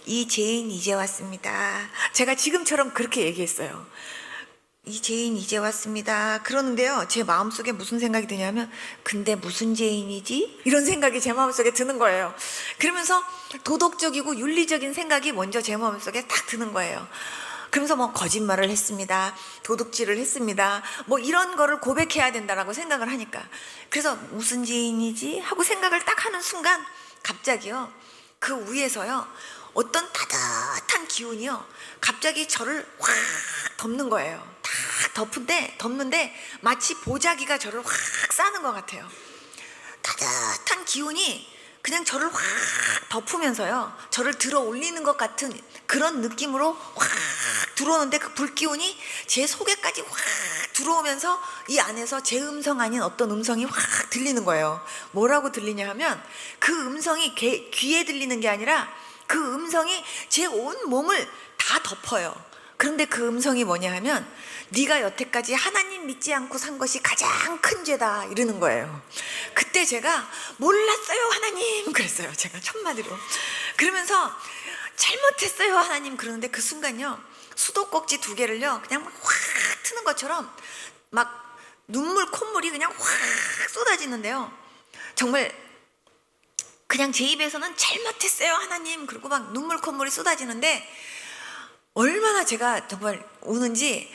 S1: 이재인 이제 왔습니다. 제가 지금처럼 그렇게 얘기했어요. 이재인 이제 왔습니다. 그러는데요 제 마음속에 무슨 생각이 드냐면 근데 무슨 재인이지? 이런 생각이 제 마음속에 드는 거예요. 그러면서 도덕적이고 윤리적인 생각이 먼저 제 마음속에 딱 드는 거예요. 그러면서 뭐 거짓말을 했습니다. 도둑질을 했습니다. 뭐 이런 거를 고백해야 된다라고 생각을 하니까 그래서 무슨 죄인이지? 하고 생각을 딱 하는 순간 갑자기요 그 위에서요 어떤 따뜻한 기운이요 갑자기 저를 확 덮는 거예요. 딱 덮는데 마치 보자기가 저를 확 싸는 것 같아요. 따뜻한 기운이 그냥 저를 확 덮으면서요 저를 들어 올리는 것 같은 그런 느낌으로 확 들어오는데 그 불기운이 제 속에까지 확 들어오면서 이 안에서 제 음성 아닌 어떤 음성이 확 들리는 거예요. 뭐라고 들리냐 하면 그 음성이 귀에 들리는 게 아니라 그 음성이 제 온 몸을 다 덮어요. 그런데 그 음성이 뭐냐 하면 네가 여태까지 하나님 믿지 않고 산 것이 가장 큰 죄다 이러는 거예요. 그때 제가 몰랐어요 하나님 그랬어요. 제가 첫마디로. 그러면서 잘못했어요 하나님 그러는데 그 순간요 수도꼭지 2개를요 그냥 확 트는 것처럼 막 눈물 콧물이 그냥 확 쏟아지는데요. 정말 그냥 제 입에서는 잘못했어요 하나님 그리고 막 눈물 콧물이 쏟아지는데 얼마나 제가 정말 우는지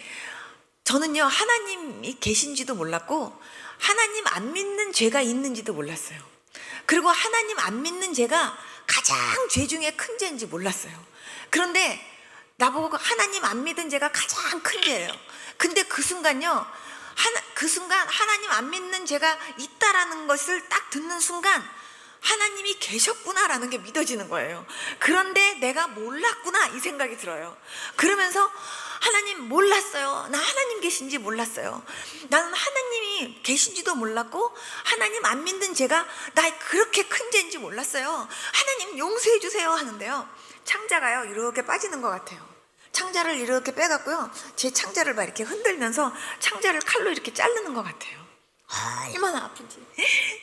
S1: 저는요 하나님이 계신지도 몰랐고 하나님 안 믿는 죄가 있는지도 몰랐어요. 그리고 하나님 안 믿는 죄가 가장 죄 중에 큰 죄인지 몰랐어요. 그런데 나보고 하나님 안 믿은 죄가 가장 큰 죄예요. 근데 그 순간요 그 순간 하나님 안 믿는 죄가 있다라는 것을 딱 듣는 순간 하나님이 계셨구나라는 게 믿어지는 거예요. 그런데 내가 몰랐구나 이 생각이 들어요. 그러면서 하나님 몰랐어요. 나 하나님 계신지 몰랐어요. 나는 하나님이 계신지도 몰랐고 하나님 안 믿는 제가 나 그렇게 큰 죄인지 몰랐어요. 하나님 용서해 주세요 하는데요 창자가요 이렇게 빠지는 것 같아요. 창자를 이렇게 빼갖고요 제 창자를 막 이렇게 흔들면서 창자를 칼로 이렇게 자르는 것 같아요. 얼마나 아픈지.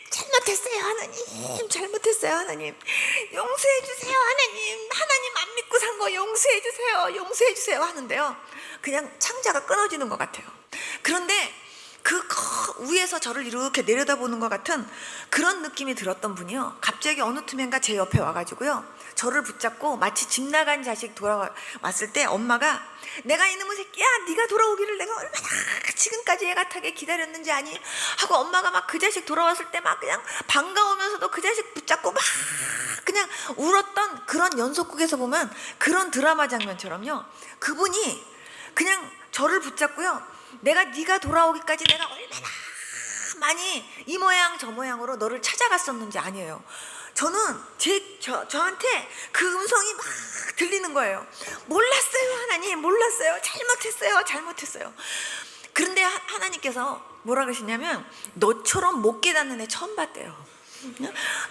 S1: 잘못했어요 하나님, 잘못했어요 하나님, 용서해 주세요 하나님, 하나님 안 믿고 산 거 용서해 주세요, 용서해 주세요 하는데요, 그냥 창자가 끊어지는 것 같아요. 그런데 그 위에서 저를 이렇게 내려다보는 것 같은 그런 느낌이 들었던 분이요, 갑자기 어느 틈엔가 제 옆에 와가지고요, 저를 붙잡고 마치 집 나간 자식 돌아왔을 때 엄마가 내가 이놈의 새끼야, 네가 돌아오기를 내가 얼마나 지금까지 애가타게 기다렸는지 아니? 하고 엄마가 막 그 자식 돌아왔을 때 막 그냥 반가우면서도 그 자식 붙잡고 막 그냥 울었던 그런 연속극에서 보면 그런 드라마 장면처럼요, 그분이 그냥 저를 붙잡고요, 내가 네가 돌아오기까지 내가 얼마나 많이 이 모양 저 모양으로 너를 찾아갔었는지 아니에요. 저는 저한테 그 음성이 막 들리는 거예요. 몰랐어요 하나님, 몰랐어요, 잘못했어요, 잘못했어요. 그런데 하나님께서 뭐라 그러시냐면, 너처럼 못 깨닫는 애 처음 봤대요.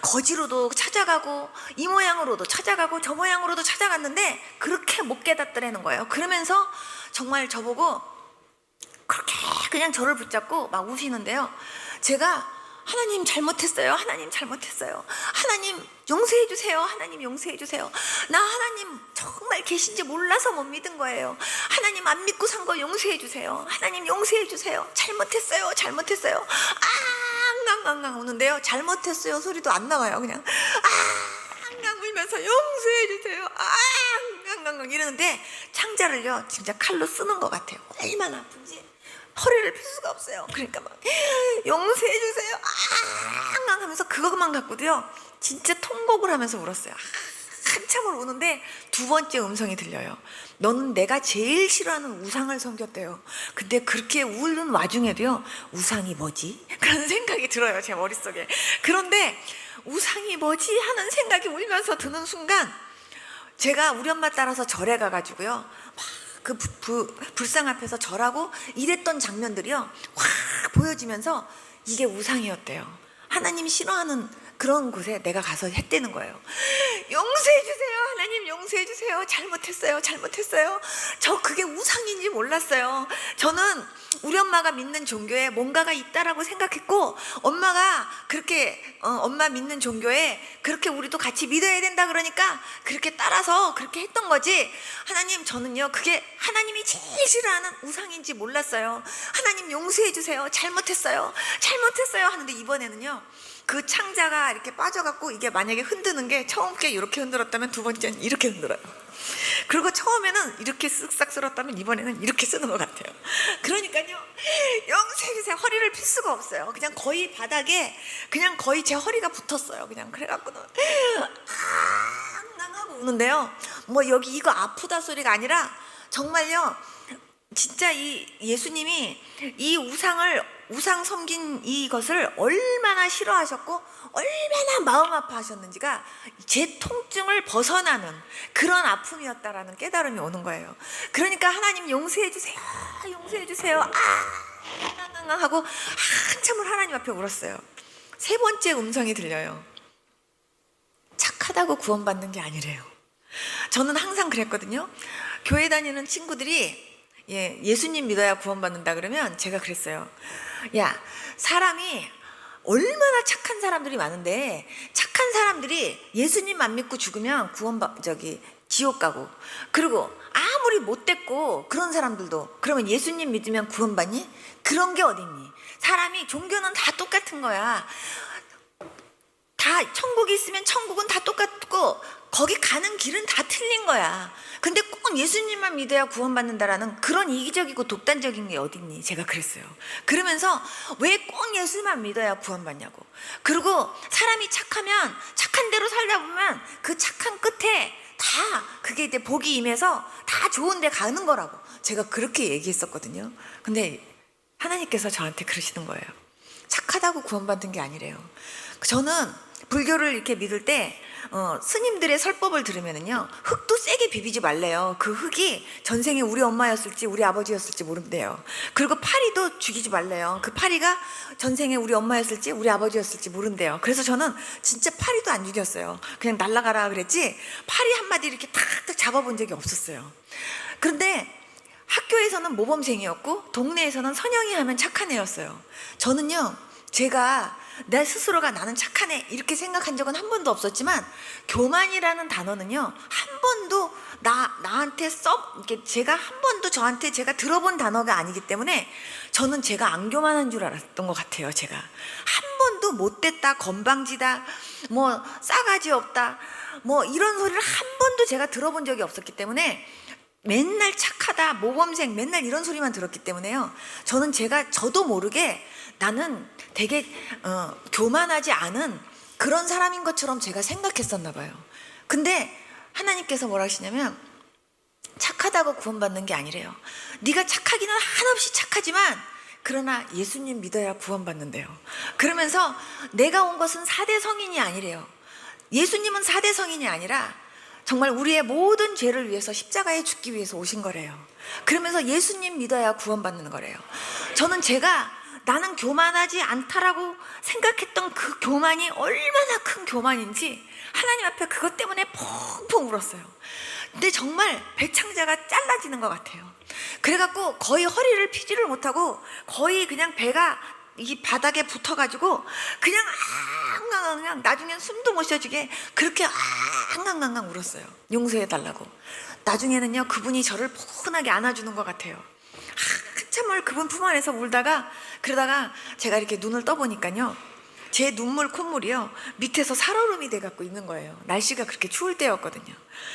S1: 거지로도 찾아가고 이 모양으로도 찾아가고 저 모양으로도 찾아갔는데 그렇게 못 깨닫더라는 거예요. 그러면서 정말 저보고 그렇게 그냥 저를 붙잡고 막 우시는데요, 제가 하나님 잘못했어요, 하나님 잘못했어요, 하나님 용서해 주세요, 하나님 용서해 주세요, 나 하나님 정말 계신지 몰라서 못 믿은 거예요, 하나님 안 믿고 산 거 용서해 주세요, 하나님 용서해 주세요, 잘못했어요, 잘못했어요, 앙앙앙앙 우는데요, 잘못했어요 소리도 안 나와요. 그냥 앙앙 울면서 용서해 주세요, 앙앙앙 이러는데 창자를요 진짜 칼로 쓰는 것 같아요. 얼마나 아픈지 허리를 필 수가 없어요. 그러니까 막 용서해 주세요 앙앙 하면서 그것만 갖고도요 진짜 통곡을 하면서 울었어요. 한참을 우는데 두 번째 음성이 들려요. 너는 내가 제일 싫어하는 우상을 섬겼대요. 근데 그렇게 우는 와중에도요, 우상이 뭐지? 그런 생각이 들어요, 제 머릿속에. 그런데 우상이 뭐지? 하는 생각이 울면서 드는 순간 제가 우리 엄마 따라서 절에 가가지고요, 막 그 불상 앞에서 절하고 이랬던 장면들이요 확 보여지면서 이게 우상이었대요. 하나님 싫어하는 그런 곳에 내가 가서 했다는 거예요. 용서해 주세요 하나님, 용서해 주세요, 잘못했어요, 잘못했어요. 저 그게 우상인지 몰랐어요. 저는 우리 엄마가 믿는 종교에 뭔가가 있다라고 생각했고, 엄마가 그렇게 엄마 믿는 종교에 그렇게 우리도 같이 믿어야 된다 그러니까 그렇게 따라서 그렇게 했던 거지, 하나님 저는요 그게 하나님이 제일 싫어하는 우상인지 몰랐어요. 하나님 용서해 주세요, 잘못했어요, 잘못했어요 하는데 이번에는요 그 창자가 이렇게 빠져갖고 이게 만약에 흔드는 게 처음 게 이렇게 흔들었다면 두 번째는 이렇게 흔들어요. 그리고 처음에는 이렇게 쓱싹 쓸었다면 이번에는 이렇게 쓰는 것 같아요. 그러니까요 용서해 주세요, 허리를 필 수가 없어요. 그냥 거의 바닥에 그냥 거의 제 허리가 붙었어요. 그냥 그래갖고는 하고 우는데요, 뭐 여기 이거 아프다 소리가 아니라 정말요 진짜 이 예수님이 이 우상 섬긴 이것을 얼마나 싫어하셨고 얼마나 마음 아파하셨는지가 제 통증을 벗어나는 그런 아픔이었다라는 깨달음이 오는 거예요. 그러니까 하나님 용서해 주세요, 용서해 주세요 하고 한참을 하나님 앞에 울었어요. 세 번째 음성이 들려요. 착하다고 구원받는 게 아니래요. 저는 항상 그랬거든요. 교회 다니는 친구들이 예수님 믿어야 구원받는다 그러면 제가 그랬어요. 야, 사람이 얼마나 착한 사람들이 많은데 착한 사람들이 예수님 안 믿고 죽으면 지옥 가고, 그리고 아무리 못됐고 그런 사람들도 그러면 예수님 믿으면 구원받니? 그런 게 어딨니? 사람이 종교는 다 똑같은 거야. 다 천국이 있으면 천국은 다 똑같고 거기 가는 길은 다 틀린 거야. 근데 꼭 예수님만 믿어야 구원받는다라는 그런 이기적이고 독단적인 게 어딨니? 제가 그랬어요. 그러면서 왜 꼭 예수만 믿어야 구원받냐고. 그리고 사람이 착하면 착한 대로 살다 보면 그 착한 끝에 다 그게 이제 복이 임해서 다 좋은 데 가는 거라고 제가 그렇게 얘기했었거든요. 근데 하나님께서 저한테 그러시는 거예요. 착하다고 구원받은 게 아니래요. 저는 불교를 이렇게 믿을 때 스님들의 설법을 들으면은요 흙도 세게 비비지 말래요. 그 흙이 전생에 우리 엄마였을지 우리 아버지였을지 모른대요. 그리고 파리도 죽이지 말래요. 그 파리가 전생에 우리 엄마였을지 우리 아버지였을지 모른대요. 그래서 저는 진짜 파리도 안 죽였어요. 그냥 날아가라 그랬지 파리 한 마디 이렇게 탁탁 잡아본 적이 없었어요. 그런데 학교에서는 모범생이었고 동네에서는 선영이 하면 착한 애였어요. 저는요 제가 내 스스로가 나는 착하네 이렇게 생각한 적은 한 번도 없었지만, 교만이라는 단어는요 한 번도 나한테 이렇게 제가 한 번도 저한테 제가 들어본 단어가 아니기 때문에 저는 제가 안 교만한 줄 알았던 것 같아요. 제가 한 번도 못됐다, 건방지다, 뭐 싸가지 없다, 뭐 이런 소리를 한 번도 제가 들어본 적이 없었기 때문에, 맨날 착하다, 모범생, 맨날 이런 소리만 들었기 때문에요, 저는 저도 모르게 나는 되게 교만하지 않은 그런 사람인 것처럼 제가 생각했었나 봐요. 근데 하나님께서 뭐라 하시냐면, 착하다고 구원받는 게 아니래요. 네가 착하기는 한없이 착하지만 그러나 예수님 믿어야 구원받는데요. 그러면서 내가 온 것은 4대 성인이 아니래요. 예수님은 4대 성인이 아니라 정말 우리의 모든 죄를 위해서 십자가에 죽기 위해서 오신 거래요. 그러면서 예수님 믿어야 구원받는 거래요. 저는 나는 교만하지 않다라고 생각했던 그 교만이 얼마나 큰 교만인지 하나님 앞에 그것 때문에 펑펑 울었어요. 근데 정말 배창자가 잘라지는 것 같아요. 그래갖고 거의 허리를 피지를 못하고 거의 그냥 배가 이 바닥에 붙어가지고 그냥 앙앙앙, 나중엔 숨도 못 쉬어지게 그렇게 앙앙앙 울었어요. 용서해달라고. 나중에는요 그분이 저를 포근하게 안아주는 것 같아요. 한참을 그분 품 안에서 울다가, 그러다가 제가 이렇게 눈을 떠보니까요, 제 눈물 콧물이요 밑에서 살얼음이 돼갖고 있는 거예요. 날씨가 그렇게 추울 때였거든요.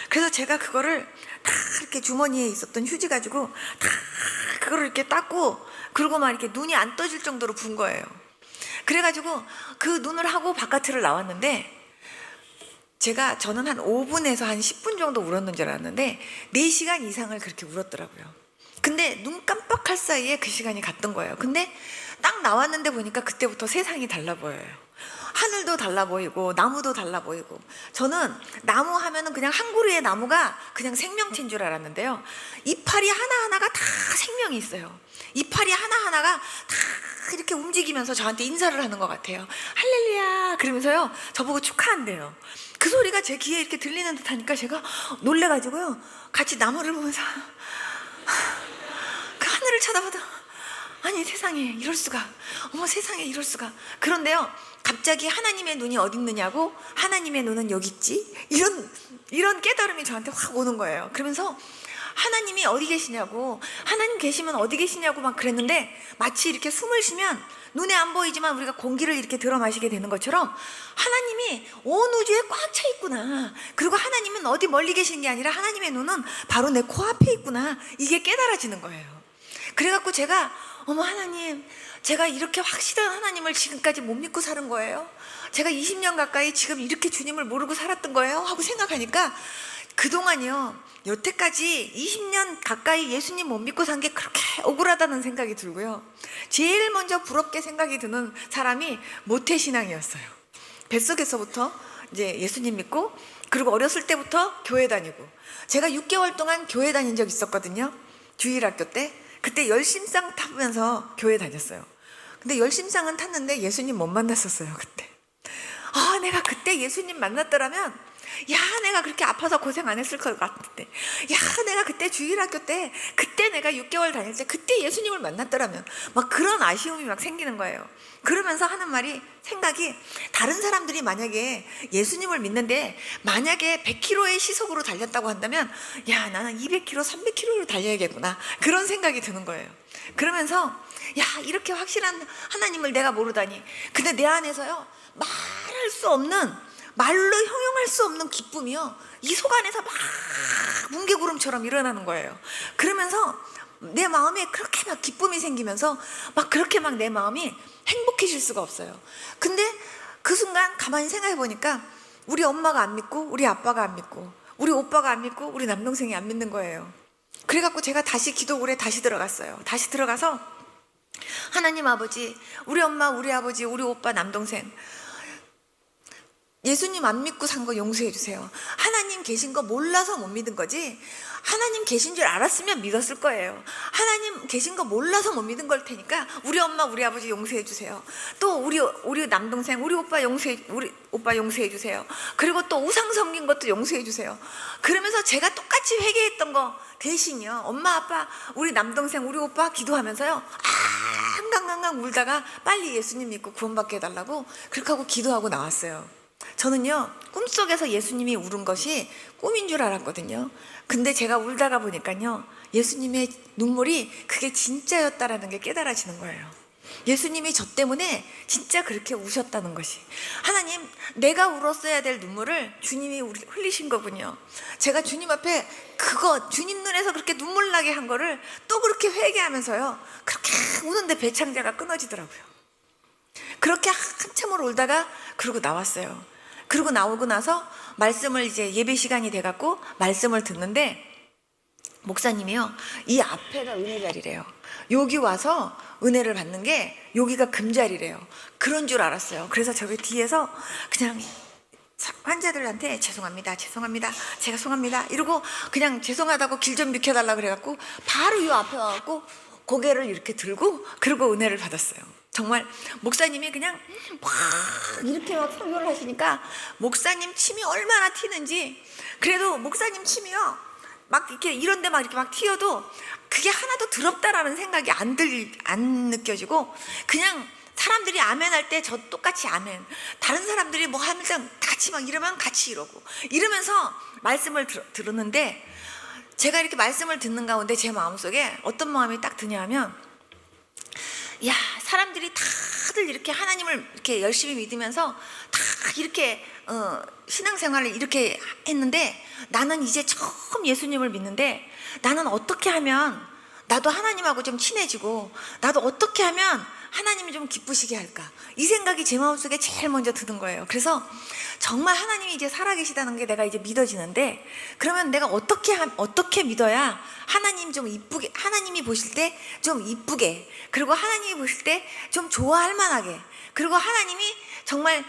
S1: 그래서 제가 그거를 다 이렇게 주머니에 있었던 휴지 가지고 다 그거를 이렇게 닦고, 그리고 막 이렇게 눈이 안 떠질 정도로 부은 거예요. 그래가지고 그 눈을 하고 바깥으로 나왔는데, 저는 한 5분에서 한 10분 정도 울었는 줄 알았는데 4시간 이상을 그렇게 울었더라고요. 근데 눈 깜빡할 사이에 그 시간이 갔던 거예요. 근데 딱 나왔는데 보니까 그때부터 세상이 달라 보여요. 하늘도 달라 보이고 나무도 달라 보이고. 저는 나무 하면은 그냥 한 그루의 나무가 그냥 생명체인 줄 알았는데요, 이파리 하나하나가 다 생명이 있어요. 이파리 하나하나가 다 이렇게 움직이면서 저한테 인사를 하는 것 같아요. 할렐루야 그러면서요 저보고 축하한대요. 그 소리가 제 귀에 이렇게 들리는 듯 하니까 제가 놀래가지고요 같이 나무를 보면서 그 하늘을 쳐다보다, 아니 세상에 이럴 수가, 어머 세상에 이럴 수가. 그런데요 갑자기 하나님의 눈이 어디 있느냐고, 하나님의 눈은 여기 있지, 이런 깨달음이 저한테 확 오는 거예요. 그러면서 하나님이 어디 계시냐고, 하나님 계시면 어디 계시냐고 막 그랬는데, 마치 이렇게 숨을 쉬면 눈에 안 보이지만 우리가 공기를 이렇게 들어 마시게 되는 것처럼 하나님이 온 우주에 꽉 차 있구나, 그리고 하나님은 어디 멀리 계신 게 아니라 하나님의 눈은 바로 내 코앞에 있구나, 이게 깨달아지는 거예요. 그래갖고 제가, 어머 하나님, 제가 이렇게 확실한 하나님을 지금까지 못 믿고 사는 거예요? 제가 20년 가까이 지금 이렇게 주님을 모르고 살았던 거예요? 하고 생각하니까, 그동안이요 여태까지 20년 가까이 예수님 못 믿고 산 게 그렇게 억울하다는 생각이 들고요, 제일 먼저 부럽게 생각이 드는 사람이 모태신앙이었어요. 뱃속에서부터 이제 예수님 믿고, 그리고 어렸을 때부터 교회 다니고, 제가 6개월 동안 교회 다닌 적 있었거든요. 주일학교 때. 그때 열심상 타면서 교회 다녔어요. 근데 열심상은 탔는데 예수님 못 만났었어요. 그때 내가 그때 예수님 만났더라면, 야 내가 그렇게 아파서 고생 안 했을 것 같은데, 야 내가 그때 주일학교 때, 그때 내가 6개월 다닐 때 그때 예수님을 만났더라면, 막 그런 아쉬움이 막 생기는 거예요. 그러면서 하는 생각이, 다른 사람들이 만약에 예수님을 믿는데 만약에 100km의 시속으로 달렸다고 한다면, 야 나는 200km, 300km로 달려야겠구나, 그런 생각이 드는 거예요. 그러면서 야 이렇게 확실한 하나님을 내가 모르다니. 근데 내 안에서요 말할 수 없는, 말로 형용할 수 없는 기쁨이요 이 속 안에서 막 뭉게구름처럼 일어나는 거예요. 그러면서 내 마음에 그렇게 막 기쁨이 생기면서 막 그렇게 막 내 마음이 행복해질 수가 없어요. 근데 그 순간 가만히 생각해 보니까 우리 엄마가 안 믿고, 우리 아빠가 안 믿고, 우리 오빠가 안 믿고, 우리 남동생이 안 믿는 거예요. 그래갖고 제가 다시 기도굴에 다시 들어갔어요. 다시 들어가서, 하나님 아버지, 우리 엄마, 우리 아버지, 우리 오빠, 남동생, 예수님 안 믿고 산 거 용서해 주세요. 하나님 계신 거 몰라서 못 믿은 거지, 하나님 계신 줄 알았으면 믿었을 거예요. 하나님 계신 거 몰라서 못 믿은 걸 테니까 우리 엄마, 우리 아버지 용서해 주세요. 또 우리 남동생, 우리 오빠 용서해 주세요. 그리고 또 우상 섬긴 것도 용서해 주세요. 그러면서 제가 똑같이 회개했던 거 대신요, 엄마, 아빠, 우리 남동생, 우리 오빠 기도하면서요 강강강 울다가 빨리 예수님 믿고 구원받게 해달라고 그렇게 하고 기도하고 나왔어요. 저는요, 꿈속에서 예수님이 울은 것이 꿈인 줄 알았거든요. 근데 제가 울다가 보니까요, 예수님의 눈물이 그게 진짜였다라는 게 깨달아지는 거예요. 예수님이 저 때문에 진짜 그렇게 우셨다는 것이, 하나님, 내가 울었어야 될 눈물을 주님이 흘리신 거군요. 제가 주님 앞에 그거 주님 눈에서 그렇게 눈물 나게 한 거를 또 그렇게 회개하면서요, 그렇게 우는데 배창자가 끊어지더라고요. 그렇게 한참을 울다가 그러고 나왔어요. 그러고 나오고 나서 말씀을 이제 예배 시간이 돼갖고 말씀을 듣는데, 목사님이요, 이 앞에가 은혜 자리래요. 여기 와서 은혜를 받는 게 여기가 금자리래요. 그런 줄 알았어요. 그래서 저기 뒤에서 그냥 환자들한테 죄송합니다, 제가 송합니다 이러고 그냥 죄송하다고 길 좀 비켜달라 그래갖고 바로 이 앞에 와갖고 고개를 이렇게 들고 그러고 은혜를 받았어요. 정말 목사님이 그냥 막 이렇게 막 설교를 하시니까 목사님 침이 얼마나 튀는지, 그래도 목사님 침이요 막 이렇게 이런데 막 이렇게 막 튀어도 그게 하나도 더럽다라는 생각이 안 느껴지고, 그냥 사람들이 아멘 할 때 저 똑같이 아멘, 다른 사람들이 뭐 하면서 같이 막 이러면 같이 이러고 이러면서 말씀을 들었는데, 제가 이렇게 말씀을 듣는 가운데 제 마음속에 어떤 마음이 딱 드냐면, 야, 사람들이 다들 이렇게 하나님을 이렇게 열심히 믿으면서 다 이렇게 신앙생활을 이렇게 했는데, 나는 이제 처음 예수님을 믿는데 나는 어떻게 하면 나도 하나님하고 좀 친해지고, 나도 어떻게 하면 하나님이 좀 기쁘시게 할까, 이 생각이 제 마음속에 제일 먼저 드는 거예요. 그래서 정말 하나님이 이제 살아계시다는 게 내가 이제 믿어지는데, 그러면 내가 어떻게 믿어야 하나님 좀 이쁘게, 하나님이 보실 때 좀 이쁘게, 그리고 하나님이 보실 때 좀 좋아할 만하게, 그리고 하나님이 정말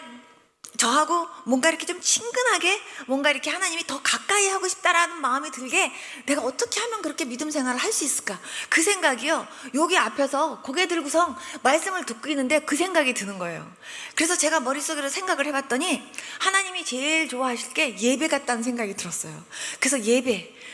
S1: 저하고 뭔가 이렇게 좀 친근하게, 뭔가 이렇게 하나님이 더 가까이 하고 싶다라는 마음이 들게 내가 어떻게 하면 그렇게 믿음 생활을 할 수 있을까, 그 생각이요, 여기 앞에서 고개 들고서 말씀을 듣고 있는데 그 생각이 드는 거예요. 그래서 제가 머릿속으로 생각을 해봤더니 하나님이 제일 좋아하실 게 예배 같다는 생각이 들었어요. 그래서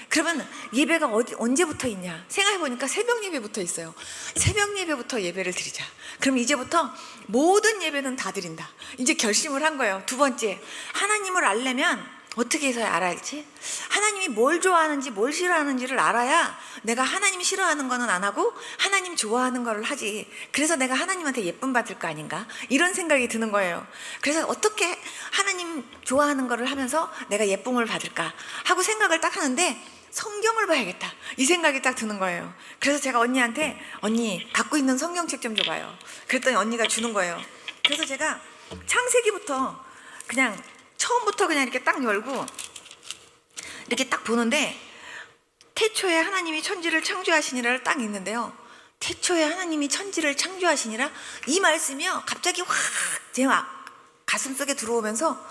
S1: 그러면 예배가 언제부터 있냐 생각해보니까 새벽 예배부터 있어요. 새벽 예배부터 예배를 드리자. 그럼 이제부터 모든 예배는 다 드린다, 이제 결심을 한 거예요. 두 번째, 하나님을 알려면 어떻게 해서야 알아야지? 하나님이 뭘 좋아하는지 뭘 싫어하는지를 알아야 내가 하나님 싫어하는 거는 안 하고 하나님 좋아하는 거를 하지. 그래서 내가 하나님한테 예쁨 받을 거 아닌가, 이런 생각이 드는 거예요. 그래서 어떻게 하나님 좋아하는 거를 하면서 내가 예쁨을 받을까 하고 생각을 딱 하는데, 성경을 봐야겠다, 이 생각이 딱 드는 거예요. 그래서 제가 언니한테, 언니 갖고 있는 성경책 좀 줘봐요. 그랬더니 언니가 주는 거예요. 그래서 제가 창세기부터 그냥 처음부터 그냥 이렇게 딱 열고 이렇게 딱 보는데, 태초에 하나님이 천지를 창조하시니라를 딱 있는데요, 태초에 하나님이 천지를 창조하시니라, 이 말씀이요 갑자기 확 제 가슴속에 들어오면서,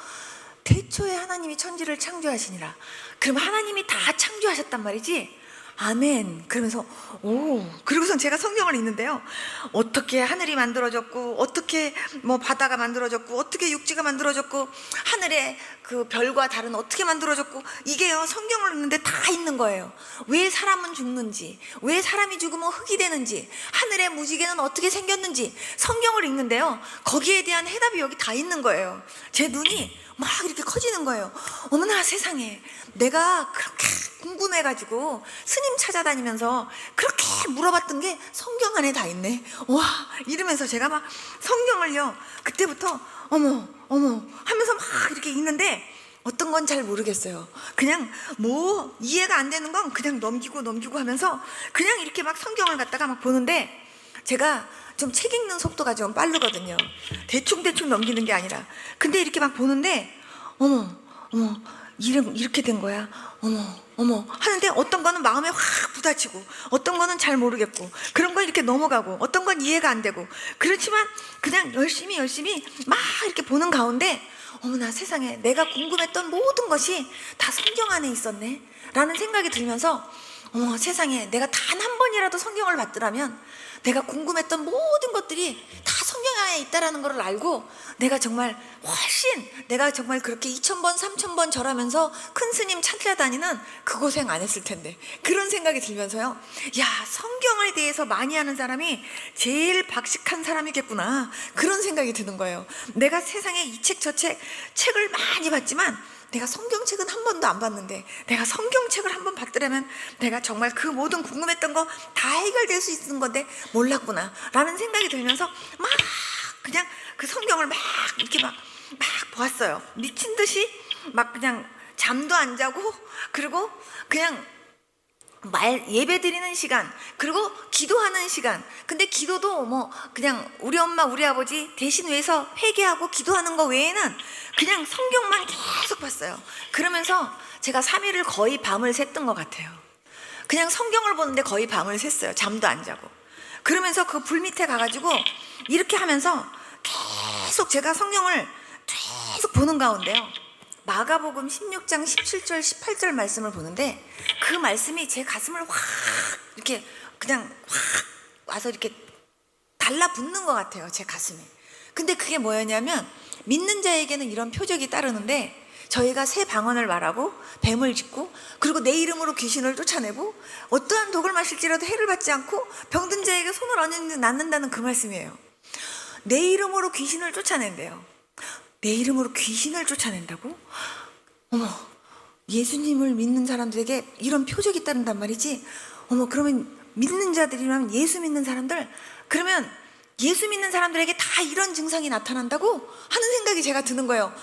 S1: 태초에 하나님이 천지를 창조하시니라, 그럼 하나님이 다 창조하셨단 말이지? 아멘. 그러면서 그리고선 제가 성경을 읽는데요, 어떻게 하늘이 만들어졌고, 어떻게 뭐 바다가 만들어졌고, 어떻게 육지가 만들어졌고, 하늘의 그 별과 달은 어떻게 만들어졌고, 이게요 성경을 읽는데 다 있는 거예요. 왜 사람은 죽는지, 왜 사람이 죽으면 흙이 되는지, 하늘의 무지개는 어떻게 생겼는지, 성경을 읽는데요 거기에 대한 해답이 여기 다 있는 거예요. 제 눈이 막 이렇게 커지는 거예요. 어머나 세상에, 내가 그렇게 궁금해가지고 스님 찾아다니면서 그렇게 물어봤던 게 성경 안에 다 있네, 와, 이러면서 제가 막 성경을요 그때부터 어머 하면서 막 이렇게 읽는데, 어떤 건 잘 모르겠어요. 그냥 뭐 이해가 안 되는 건 그냥 넘기고 하면서 그냥 이렇게 막 성경을 갖다가 막 보는데, 제가 좀 책 읽는 속도가 좀 빠르거든요. 대충 넘기는 게 아니라. 근데 이렇게 막 보는데, 어머 이렇게 된 거야, 어머 하는데, 어떤 거는 마음에 확 부딪히고, 어떤 거는 잘 모르겠고, 그런 거 이렇게 넘어가고, 어떤 건 이해가 안 되고, 그렇지만 그냥 열심히 막 이렇게 보는 가운데, 어머나 세상에, 내가 궁금했던 모든 것이 다 성경 안에 있었네 라는 생각이 들면서, 어머 세상에, 내가 단 한 번이라도 성경을 봤더라면 내가 궁금했던 모든 것들이 다 성경 안에 있다라는 걸 알고 내가 정말 내가 정말 그렇게 2000번 3000번 절하면서 큰 스님 찾아다니는 그 고생 안 했을 텐데, 그런 생각이 들면서요, 야, 성경에 대해서 많이 아는 사람이 제일 박식한 사람이겠구나, 그런 생각이 드는 거예요. 내가 세상에 이 책 저 책을 많이 봤지만 내가 성경책은 한 번도 안 봤는데, 내가 성경책을 한 번 봤더라면 내가 정말 그 모든 궁금했던 거 다 해결될 수 있는 건데 몰랐구나 라는 생각이 들면서 막 그냥 그 성경을 막 이렇게 막 보았어요. 미친 듯이 막 그냥 잠도 안 자고, 그리고 그냥 예배 드리는 시간, 그리고 기도하는 시간. 근데 기도도 뭐 그냥 우리 엄마 우리 아버지 대신 위해서 회개하고 기도하는 거 외에는 그냥 성경만 계속 봤어요. 그러면서 제가 3일을 거의 밤을 샜던 것 같아요. 그냥 성경을 보는데 거의 밤을 샜어요. 잠도 안 자고. 그러면서 그 불 밑에 가가지고 이렇게 하면서 계속 제가 성경을 계속 보는 가운데요, 마가복음 16장 17절 18절 말씀을 보는데, 그 말씀이 제 가슴을 확 이렇게 그냥 확 와서 이렇게 달라붙는 것 같아요, 제 가슴에. 근데 그게 뭐였냐면, 믿는 자에게는 이런 표적이 따르는데, 저희가 새 방언을 말하고 뱀을 짚고, 그리고 내 이름으로 귀신을 쫓아내고, 어떠한 독을 마실지라도 해를 받지 않고 병든 자에게 손을 얹는 낫는다는 그 말씀이에요. 내 이름으로 귀신을 쫓아낸대요. 내 이름으로 귀신을 쫓아낸다고? 어머, 예수님을 믿는 사람들에게 이런 표적이 따른단 말이지? 어머, 그러면 믿는 자들이라면, 예수 믿는 사람들, 그러면 예수 믿는 사람들에게 다 이런 증상이 나타난다고 하는 생각이 제가 드는 거예요.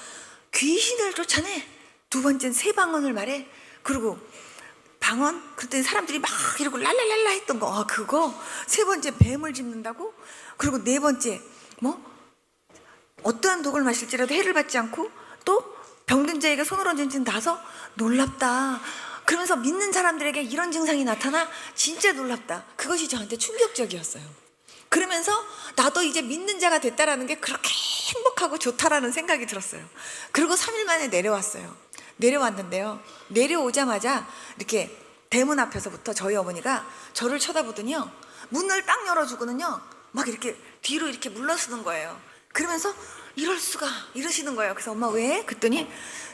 S1: 귀신을 쫓아내? 두 번째는 새 방언을 말해? 그리고 방언? 그랬더니 사람들이 막 이러고 랄랄랄라 했던 거, 그거? 세 번째 뱀을 짚는다고? 그리고 네 번째 어떠한 독을 마실지라도 해를 받지 않고, 또 병든 자에게 손을 얹은 나서 놀랍다. 그러면서 믿는 사람들에게 이런 증상이 나타나? 진짜 놀랍다. 그것이 저한테 충격적이었어요. 그러면서 나도 이제 믿는 자가 됐다라는 게 그렇게 행복하고 좋다라는 생각이 들었어요. 그리고 3일 만에 내려왔는데요, 내려오자마자 이렇게 대문 앞에서부터 저희 어머니가 저를 쳐다보더니요, 문을 딱 열어주고는요, 막 이렇게 뒤로 이렇게 물러서는 거예요. 그러면서 이럴 수가, 이러시는 거예요. 그래서 엄마 왜? 그랬더니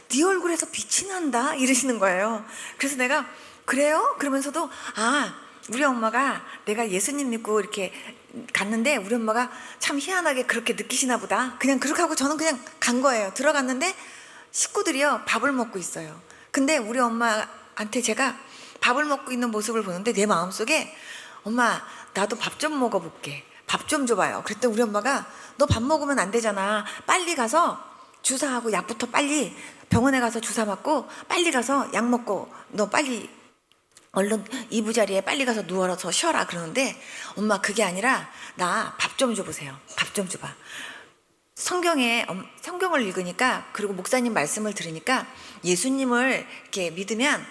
S1: 네 얼굴에서 빛이 난다 이러시는 거예요. 그래서 내가 그래요? 그러면서도 우리 엄마가, 내가 예수님 믿고 이렇게 갔는데 우리 엄마가 참 희한하게 그렇게 느끼시나 보다, 그냥 그렇게 하고 저는 그냥 간 거예요. 들어갔는데 식구들이요, 밥을 먹고 있어요. 근데 우리 엄마한테 제가 밥을 먹고 있는 모습을 보는데 내 마음속에, 엄마 나도 밥 좀 먹어볼게, 밥 좀 줘봐요. 그랬더니 우리 엄마가, 너 밥 먹으면 안 되잖아, 빨리 가서 주사하고 약부터 빨리 병원에 가서 주사 맞고 빨리 가서 약 먹고 너 빨리 얼른 이부자리에 빨리 가서 누워서 쉬어라. 그러는데 엄마 그게 아니라 나 밥 좀 줘보세요. 밥 좀 줘봐. 성경을 읽으니까, 그리고 목사님 말씀을 들으니까 예수님을 이렇게 믿으면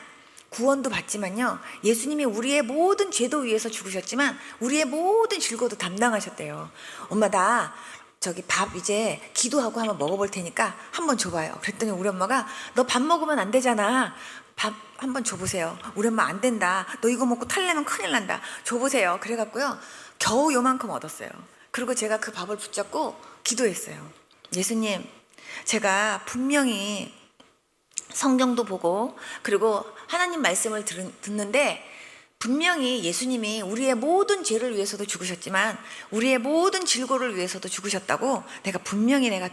S1: 구원도 받지만요, 예수님이 우리의 모든 죄도 위해서 죽으셨지만 우리의 모든 질고도 담당하셨대요. 엄마 나 저기 밥 이제 기도하고 한번 먹어볼 테니까 한번 줘봐요. 그랬더니 우리 엄마가, 너 밥 먹으면 안 되잖아, 밥 한번 줘보세요. 우리 엄마 안 된다, 너 이거 먹고 탈래면 큰일 난다, 줘보세요. 그래갖고요 겨우 요만큼 얻었어요. 그리고 제가 그 밥을 붙잡고 기도했어요. 예수님, 제가 분명히 성경도 보고 그리고 하나님 말씀을 듣는데, 분명히 예수님이 우리의 모든 죄를 위해서도 죽으셨지만 우리의 모든 질고를 위해서도 죽으셨다고 내가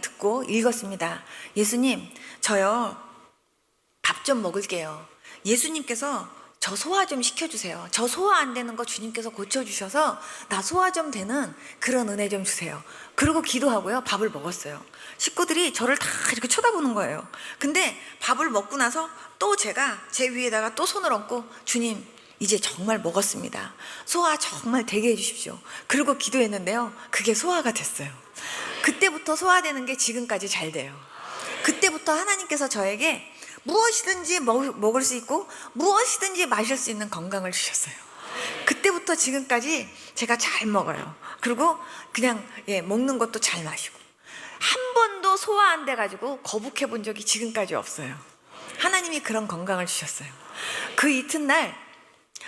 S1: 듣고 읽었습니다. 예수님, 저요 밥 좀 먹을게요. 예수님께서 저 소화 좀 시켜주세요. 저 소화 안 되는 거 주님께서 고쳐주셔서 나 소화 좀 되는 그런 은혜 좀 주세요. 그리고 기도하고요 밥을 먹었어요. 식구들이 저를 다 이렇게 쳐다보는 거예요. 근데 밥을 먹고 나서 또 제가 제 위에다가 또 손을 얹고, 주님 이제 정말 먹었습니다, 소화 정말 되게 해주십시오. 그리고 기도했는데요, 그게 소화가 됐어요. 그때부터 소화되는 게 지금까지 잘 돼요. 그때부터 하나님께서 저에게 무엇이든지 먹을 수 있고 무엇이든지 마실 수 있는 건강을 주셨어요. 그때부터 지금까지 제가 잘 먹어요. 그리고 그냥 먹는 것도 잘 마시고, 한 번도 소화 안 돼가지고 거북해 본 적이 지금까지 없어요. 하나님이 그런 건강을 주셨어요. 그 이튿날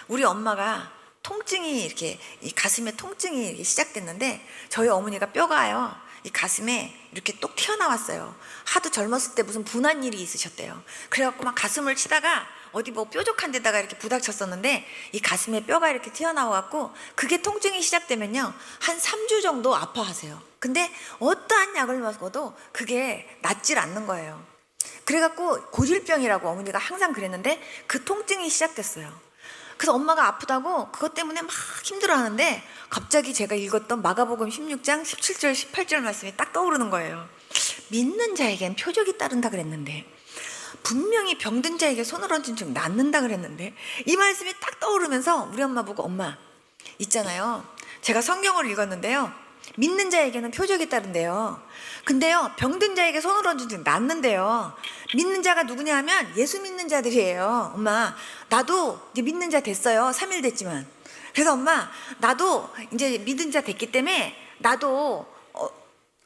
S1: 우리 엄마가 통증이 이렇게 이 가슴에 통증이 이렇게 시작됐는데 저희 어머니가 뼈가요 이 가슴에 이렇게 똑 튀어나왔어요. 하도 젊었을 때 무슨 분한 일이 있으셨대요. 그래갖고 막 가슴을 치다가 어디 뭐 뾰족한 데다가 이렇게 부닥쳤었는데 이 가슴에 뼈가 이렇게 튀어나와갖고 그게 통증이 시작되면요 한 3주 정도 아파하세요. 근데 어떠한 약을 먹어도 그게 낫질 않는 거예요. 그래갖고 고질병이라고 어머니가 항상 그랬는데 그 통증이 시작됐어요. 그래서 엄마가 아프다고 그것 때문에 막 힘들어하는데 갑자기 제가 읽었던 마가복음 16장 17절 18절 말씀이 딱 떠오르는 거예요. 믿는 자에겐 표적이 따른다 그랬는데 분명히 병든 자에게 손을 얹은 즉 낫는다 그랬는데 이 말씀이 딱 떠오르면서 우리 엄마 보고 엄마 있잖아요. 제가 성경을 읽었는데요. 믿는 자에게는 표적이 따른대요. 근데요 병든 자에게 손을 얹은 즉 낫는데요. 믿는 자가 누구냐 하면 예수 믿는 자들이에요. 엄마 나도 이제 믿는 자 됐어요. 3일 됐지만. 그래서 엄마 나도 이제 믿는 자 됐기 때문에 나도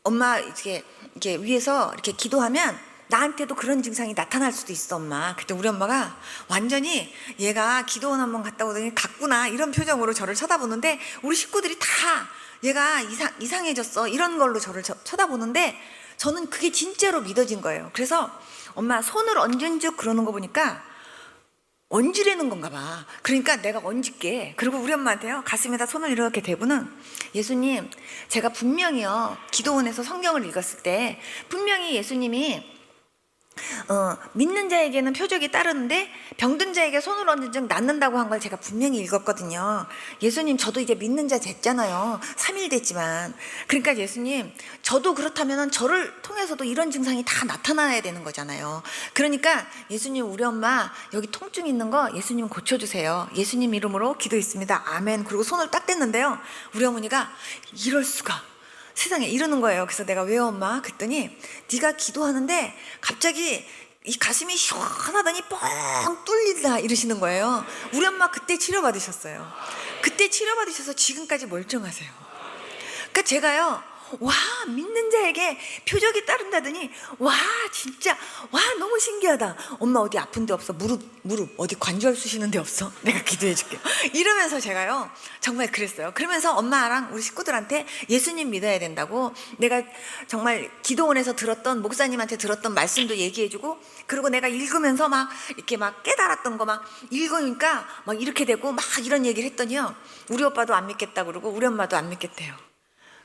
S1: 엄마 이렇게 위에서 이렇게 기도하면 나한테도 그런 증상이 나타날 수도 있어 엄마. 그때 우리 엄마가 완전히 얘가 기도원 한번 갔다 오더니 갔구나 이런 표정으로 저를 쳐다보는데 우리 식구들이 다 얘가 이상해졌어 이런 걸로 저를 쳐다보는데 저는 그게 진짜로 믿어진 거예요. 그래서 엄마 손을 얹은 즉 그러는 거 보니까 얹으려는 건가 봐. 그러니까 내가 얹을게. 그리고 우리 엄마한테요 가슴에다 손을 이렇게 대고는 예수님 제가 분명히요 기도원에서 성경을 읽었을 때 분명히 예수님이 믿는 자에게는 표적이 따르는데 병든 자에게 손을 얹은 즉 낫는다고 한 걸 제가 분명히 읽었거든요. 예수님 저도 이제 믿는 자 됐잖아요. 3일 됐지만. 그러니까 예수님 저도 그렇다면 저를 통해서도 이런 증상이 다 나타나야 되는 거잖아요. 그러니까 예수님 우리 엄마 여기 통증 있는 거 예수님 고쳐주세요. 예수님 이름으로 기도했습니다. 아멘. 그리고 손을 딱 댔는데요. 우리 어머니가 이럴 수가 세상에 이러는 거예요. 그래서 내가 왜 엄마? 그랬더니 네가 기도하는데 갑자기 이 가슴이 시원하더니 뻥 뚫린다 이러시는 거예요. 우리 엄마 그때 치료받으셨어요. 그때 치료받으셔서 지금까지 멀쩡하세요. 그러니까 제가요 와 믿는 자에게 표적이 따른다더니 와 진짜 와 너무 신기하다. 엄마 어디 아픈 데 없어? 무릎 어디 관절 쑤시는 데 없어? 내가 기도해 줄게요. 이러면서 제가요 정말 그랬어요. 그러면서 엄마랑 우리 식구들한테 예수님 믿어야 된다고 내가 정말 기도원에서 들었던 목사님한테 들었던 말씀도 얘기해 주고 그리고 내가 읽으면서 막 이렇게 막 깨달았던 거 막 읽으니까 막 이렇게 되고 막 이런 얘기를 했더니요 우리 오빠도 안 믿겠다 그러고 우리 엄마도 안 믿겠대요.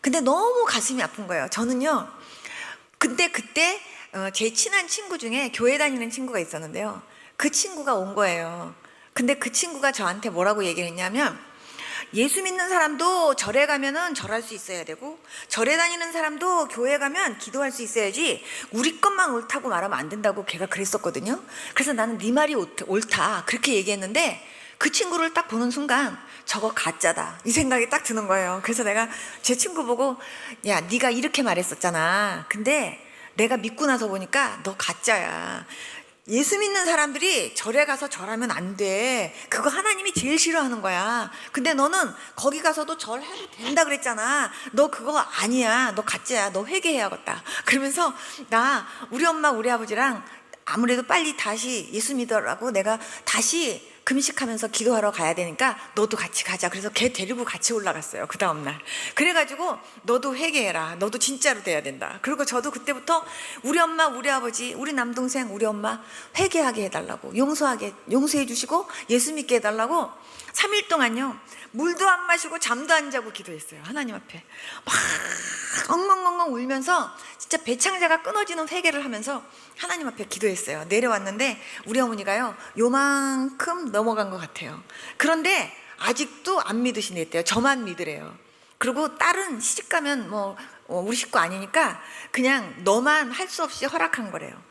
S1: 근데 너무 가슴이 아픈 거예요. 저는요. 근데 그때 제 친한 친구 중에 교회 다니는 친구가 있었는데요. 그 친구가 온 거예요. 근데 그 친구가 저한테 뭐라고 얘기를 했냐면 예수 믿는 사람도 절에 가면은 절할 수 있어야 되고 절에 다니는 사람도 교회 가면 기도할 수 있어야지 우리 것만 옳다고 말하면 안 된다고 걔가 그랬었거든요. 그래서 나는 네 말이 옳다 그렇게 얘기했는데 그 친구를 딱 보는 순간 저거 가짜다 이 생각이 딱 드는 거예요. 그래서 내가 제 친구 보고 야 네가 이렇게 말했었잖아. 근데 내가 믿고 나서 보니까 너 가짜야. 예수 믿는 사람들이 절에 가서 절하면 안 돼. 그거 하나님이 제일 싫어하는 거야. 근데 너는 거기 가서도 절해도 된다 그랬잖아. 너 그거 아니야. 너 가짜야. 너 회개해야겠다. 그러면서 나 우리 엄마 우리 아버지랑 아무래도 빨리 다시 예수 믿으라고 내가 다시 금식하면서 기도하러 가야 되니까 너도 같이 가자. 그래서 걔 데리고 같이 올라갔어요. 그 다음날. 그래가지고 너도 회개해라. 너도 진짜로 돼야 된다. 그리고 저도 그때부터 우리 엄마 우리 아버지 우리 남동생 우리 엄마 회개하게 해달라고 용서해 주시고 예수 믿게 해달라고 3일 동안요 물도 안 마시고 잠도 안 자고 기도했어요. 하나님 앞에 막 엉엉엉엉 울면서 진짜 배창자가 끊어지는 회개를 하면서 하나님 앞에 기도했어요. 내려왔는데 우리 어머니가요 요만큼 넘어간 것 같아요. 그런데 아직도 안 믿으시겠대요. 저만 믿으래요. 그리고 딸은 시집가면 뭐 우리 식구 아니니까 그냥 너만 할 수 없이 허락한 거래요.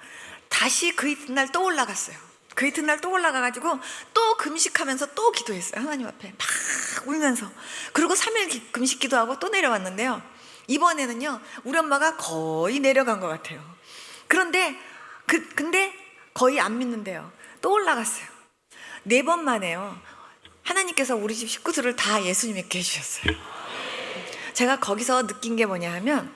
S1: 다시 그 이튿날 또 올라갔어요. 그 이튿날 또 올라가가지고 또 금식하면서 또 기도했어요. 하나님 앞에 막 울면서. 그리고 3일 금식 기도하고 또 내려왔는데요. 이번에는요 우리 엄마가 거의 내려간 것 같아요. 그런데 근데 거의 안 믿는데요. 또 올라갔어요. 4번 만에요. 하나님께서 우리 집 식구들을 다 예수님 믿게 해주셨어요. 제가 거기서 느낀 게 뭐냐 하면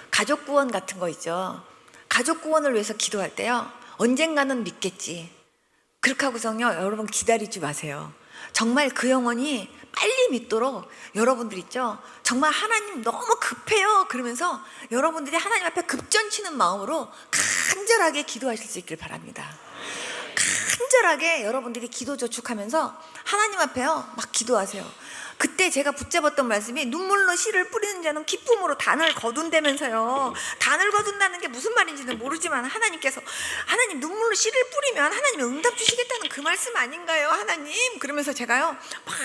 S1: 가족 구원 같은 거 있죠. 가족 구원을 위해서 기도할 때요 언젠가는 믿겠지. 그렇게 하고서요 여러분 기다리지 마세요. 정말 그 영혼이 빨리 믿도록 여러분들 있죠? 정말 하나님 너무 급해요 그러면서 여러분들이 하나님 앞에 급전치는 마음으로 간절하게 기도하실 수 있길 바랍니다. 간절하게 여러분들이 기도 저축하면서 하나님 앞에요 막 기도하세요. 그때 제가 붙잡았던 말씀이 눈물로 씨를 뿌리는 자는 기쁨으로 단을 거둔다면서요. 단을 거둔다는 게 무슨 말인지는 모르지만 하나님께서 하나님 눈물로 씨를 뿌리면 하나님이 응답 주시겠다는 그 말씀 아닌가요 하나님? 그러면서 제가요 막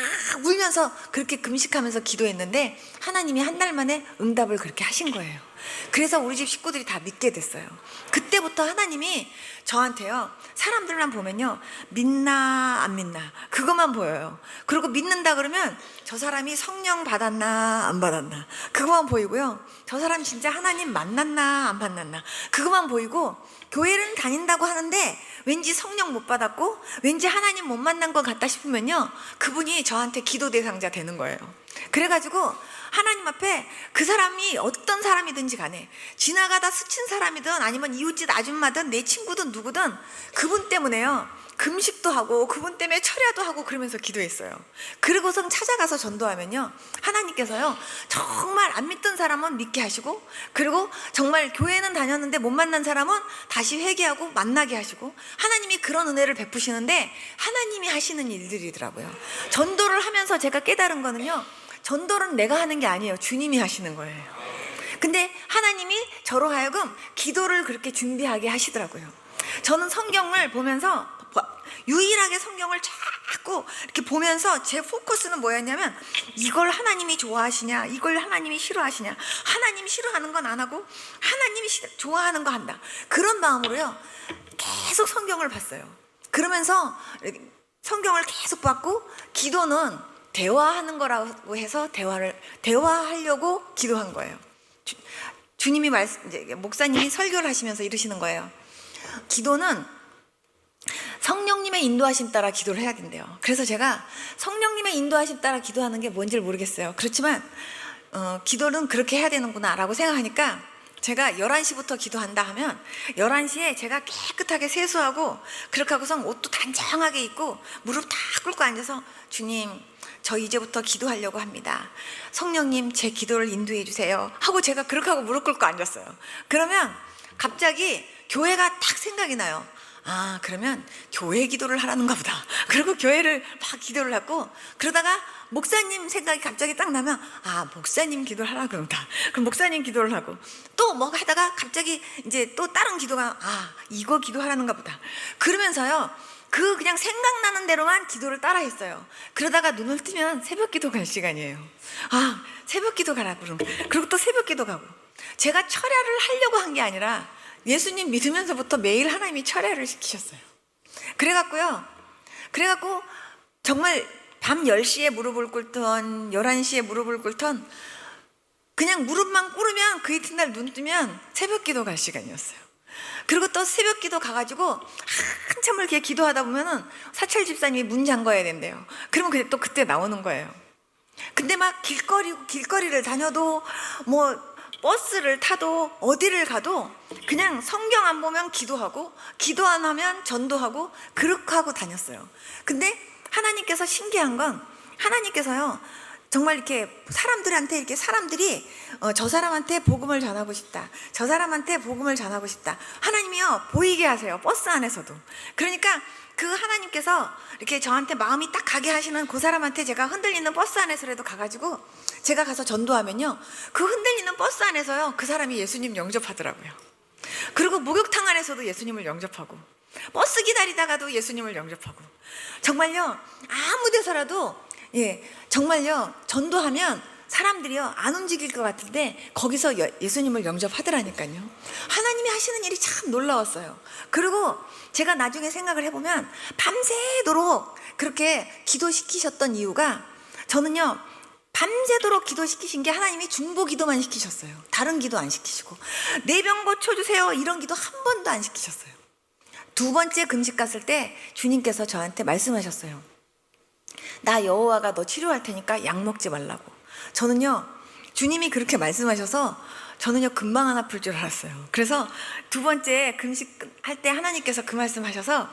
S1: 울면서 그렇게 금식하면서 기도했는데 하나님이 한 달 만에 응답을 그렇게 하신 거예요. 그래서 우리 집 식구들이 다 믿게 됐어요. 그때부터 하나님이 저한테요 사람들만 보면요 믿나 안 믿나 그것만 보여요. 그리고 믿는다 그러면 저 사람이 성령 받았나 안 받았나 그것만 보이고요. 저 사람 진짜 하나님 만났나 안 만났나 그것만 보이고, 교회는 다닌다고 하는데 왠지 성령 못 받았고 왠지 하나님 못 만난 것 같다 싶으면요 그분이 저한테 기도 대상자 되는 거예요. 그래가지고 하나님 앞에 그 사람이 어떤 사람이든지 간에 지나가다 스친 사람이든 아니면 이웃집 아줌마든 내 친구든 누구든 그분 때문에요 금식도 하고 그분 때문에 철야도 하고 그러면서 기도했어요. 그리고서 찾아가서 전도하면요 하나님께서요 정말 안 믿던 사람은 믿게 하시고, 그리고 정말 교회는 다녔는데 못 만난 사람은 다시 회개하고 만나게 하시고, 하나님이 그런 은혜를 베푸시는데 하나님이 하시는 일들이더라고요. 전도를 하면서 제가 깨달은 거는요 전도는 내가 하는 게 아니에요. 주님이 하시는 거예요. 근데 하나님이 저로 하여금 기도를 그렇게 준비하게 하시더라고요. 저는 성경을 보면서 유일하게 성경을 자꾸 이렇게 보면서 제 포커스는 뭐였냐면 이걸 하나님이 좋아하시냐 이걸 하나님이 싫어하시냐, 하나님이 싫어하는 건 안 하고 하나님이 좋아하는 거 한다, 그런 마음으로요 계속 성경을 봤어요. 그러면서 성경을 계속 봤고, 기도는 대화하는 거라고 해서 대화하려고 기도한 거예요. 주님이 목사님이 설교를 하시면서 이러시는 거예요. 기도는 성령님의 인도하심 따라 기도를 해야 된대요. 그래서 제가 성령님의 인도하심 따라 기도하는 게 뭔지를 모르겠어요. 그렇지만 기도는 그렇게 해야 되는구나 라고 생각하니까 제가 11시부터 기도한다 하면 11시에 제가 깨끗하게 세수하고 그렇게 하고서 옷도 단정하게 입고 무릎 다 꿇고 앉아서 주님 저 이제부터 기도하려고 합니다. 성령님 제 기도를 인도해 주세요 하고 제가 그렇게 하고 무릎 꿇고 앉았어요. 그러면 갑자기 교회가 딱 생각이 나요. 아 그러면 교회 기도를 하라는가 보다. 그리고 교회를 막 기도를 하고, 그러다가 목사님 생각이 갑자기 딱 나면 아 목사님 기도를 하라 그런다. 그럼 목사님 기도를 하고 또 뭐 하다가 갑자기 이제 또 다른 기도가 아 이거 기도하라는가 보다. 그러면서요 그냥 생각나는 대로만 기도를 따라 했어요. 그러다가 눈을 뜨면 새벽 기도 갈 시간이에요. 아 새벽 기도 가라 그러면 그리고 또 새벽 기도 가고. 제가 철야를 하려고 한 게 아니라 예수님 믿으면서부터 매일 하나님이 철야를 시키셨어요. 그래갖고 정말 밤 10시에 무릎을 꿇던 11시에 무릎을 꿇던 그냥 무릎만 꿇으면 그 이튿날 눈 뜨면 새벽 기도 갈 시간이었어요. 그리고 또 새벽 기도 가가지고 한참을 이렇게 기도하다 보면은 사찰 집사님이 문 잠궈야 된대요. 그러면 또 그때 나오는 거예요. 근데 막 길거리를 다녀도 뭐 버스를 타도 어디를 가도 그냥 성경 안 보면 기도하고 기도 안 하면 전도하고 그렇게 하고 다녔어요. 근데 하나님께서 신기한 건 하나님께서요 정말 이렇게 사람들한테 이렇게 사람들이 저 사람한테 복음을 전하고 싶다, 저 사람한테 복음을 전하고 싶다, 하나님이요 보이게 하세요. 버스 안에서도. 그러니까 그 하나님께서 이렇게 저한테 마음이 딱 가게 하시는 그 사람한테 제가 흔들리는 버스 안에서라도 가가지고 제가 가서 전도하면요 그 흔들리는 버스 안에서요 그 사람이 예수님 영접하더라고요. 그리고 목욕탕 안에서도 예수님을 영접하고, 버스 기다리다가도 예수님을 영접하고, 정말요 아무 데서라도 정말요 전도하면 사람들이요 안 움직일 것 같은데 거기서 예수님을 영접하더라니까요. 하나님이 하시는 일이 참 놀라웠어요. 그리고 제가 나중에 생각을 해보면 밤새도록 그렇게 기도시키셨던 이유가, 저는요 밤새도록 기도시키신 게 하나님이 중보 기도만 시키셨어요. 다른 기도 안 시키시고 내 병 고쳐주세요 이런 기도 한 번도 안 시키셨어요. 두 번째 금식 갔을 때 주님께서 저한테 말씀하셨어요. 나 여호와가 너 치료할 테니까 약 먹지 말라고. 저는요 주님이 그렇게 말씀하셔서 저는요 금방 안 아플 줄 알았어요. 그래서 두 번째 금식 할 때 하나님께서 그 말씀하셔서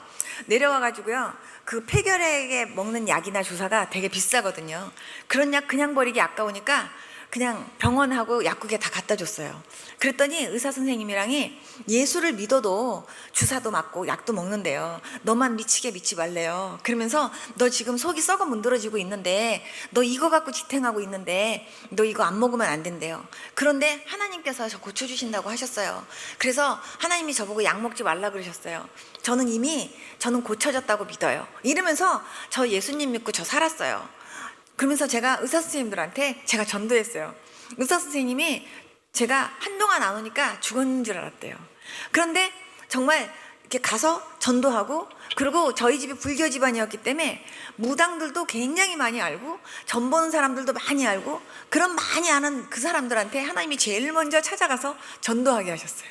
S1: 내려와가지고요, 그 폐결핵에 먹는 약이나 주사가 되게 비싸거든요. 그런 약 그냥 버리기 아까우니까 그냥 병원하고 약국에 다 갖다 줬어요. 그랬더니 의사 선생님이랑이 예수를 믿어도 주사도 맞고 약도 먹는데요, 너만 미치게 믿지 말래요. 그러면서 너 지금 속이 썩어 문드러지고 있는데, 너 이거 갖고 지탱하고 있는데 너 이거 안 먹으면 안 된대요. 그런데 하나님께서 저 고쳐주신다고 하셨어요. 그래서 하나님이 저보고 약 먹지 말라 그러셨어요. 저는 고쳐졌다고 믿어요. 이러면서 저 예수님 믿고 저 살았어요. 그러면서 제가 의사 선생님들한테 제가 전도했어요. 의사 선생님이 제가 한동안 안 오니까 죽은 줄 알았대요. 그런데 정말 이렇게 가서 전도하고, 그리고 저희 집이 불교 집안이었기 때문에 무당들도 굉장히 많이 알고 전 보는 사람들도 많이 알고, 그런 많이 아는 그 사람들한테 하나님이 제일 먼저 찾아가서 전도하게 하셨어요.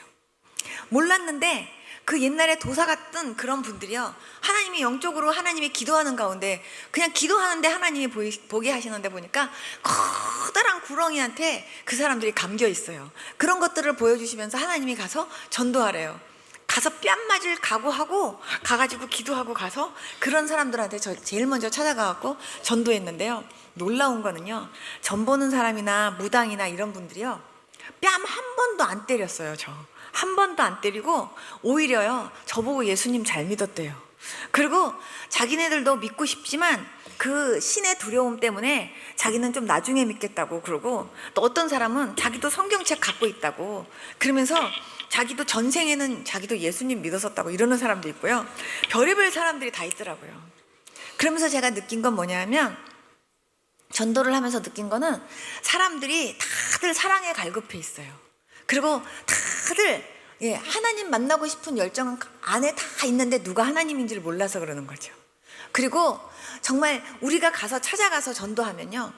S1: 몰랐는데 그 옛날에 도사 같던 그런 분들이요, 하나님이 영적으로 하나님이 기도하는 가운데 그냥 기도하는데 하나님이 보게 하시는데 보니까 커다란 구렁이한테 그 사람들이 감겨 있어요. 그런 것들을 보여주시면서 하나님이 가서 전도하래요. 가서 뺨 맞을 각오하고 가가지고 기도하고 가서 그런 사람들한테 저 제일 먼저 찾아가갖고 전도했는데요, 놀라운 거는요, 전 보는 사람이나 무당이나 이런 분들이요 뺨 한 번도 안 때렸어요. 한 번도 안 때리고 오히려요 저보고 예수님 잘 믿었대요. 그리고 자기네들도 믿고 싶지만 그 신의 두려움 때문에 자기는 좀 나중에 믿겠다고 그러고, 또 어떤 사람은 자기도 성경책 갖고 있다고 그러면서 자기도 전생에는 자기도 예수님 믿었었다고 이러는 사람도 있고요. 별의별 사람들이 다 있더라고요. 그러면서 제가 느낀 건 뭐냐면, 전도를 하면서 느낀 거는 사람들이 다들 사랑에 갈급해 있어요. 그리고 다들 하나님 만나고 싶은 열정은 안에 다 있는데 누가 하나님인지를 몰라서 그러는 거죠. 그리고 정말 우리가 가서 찾아가서 전도하면요,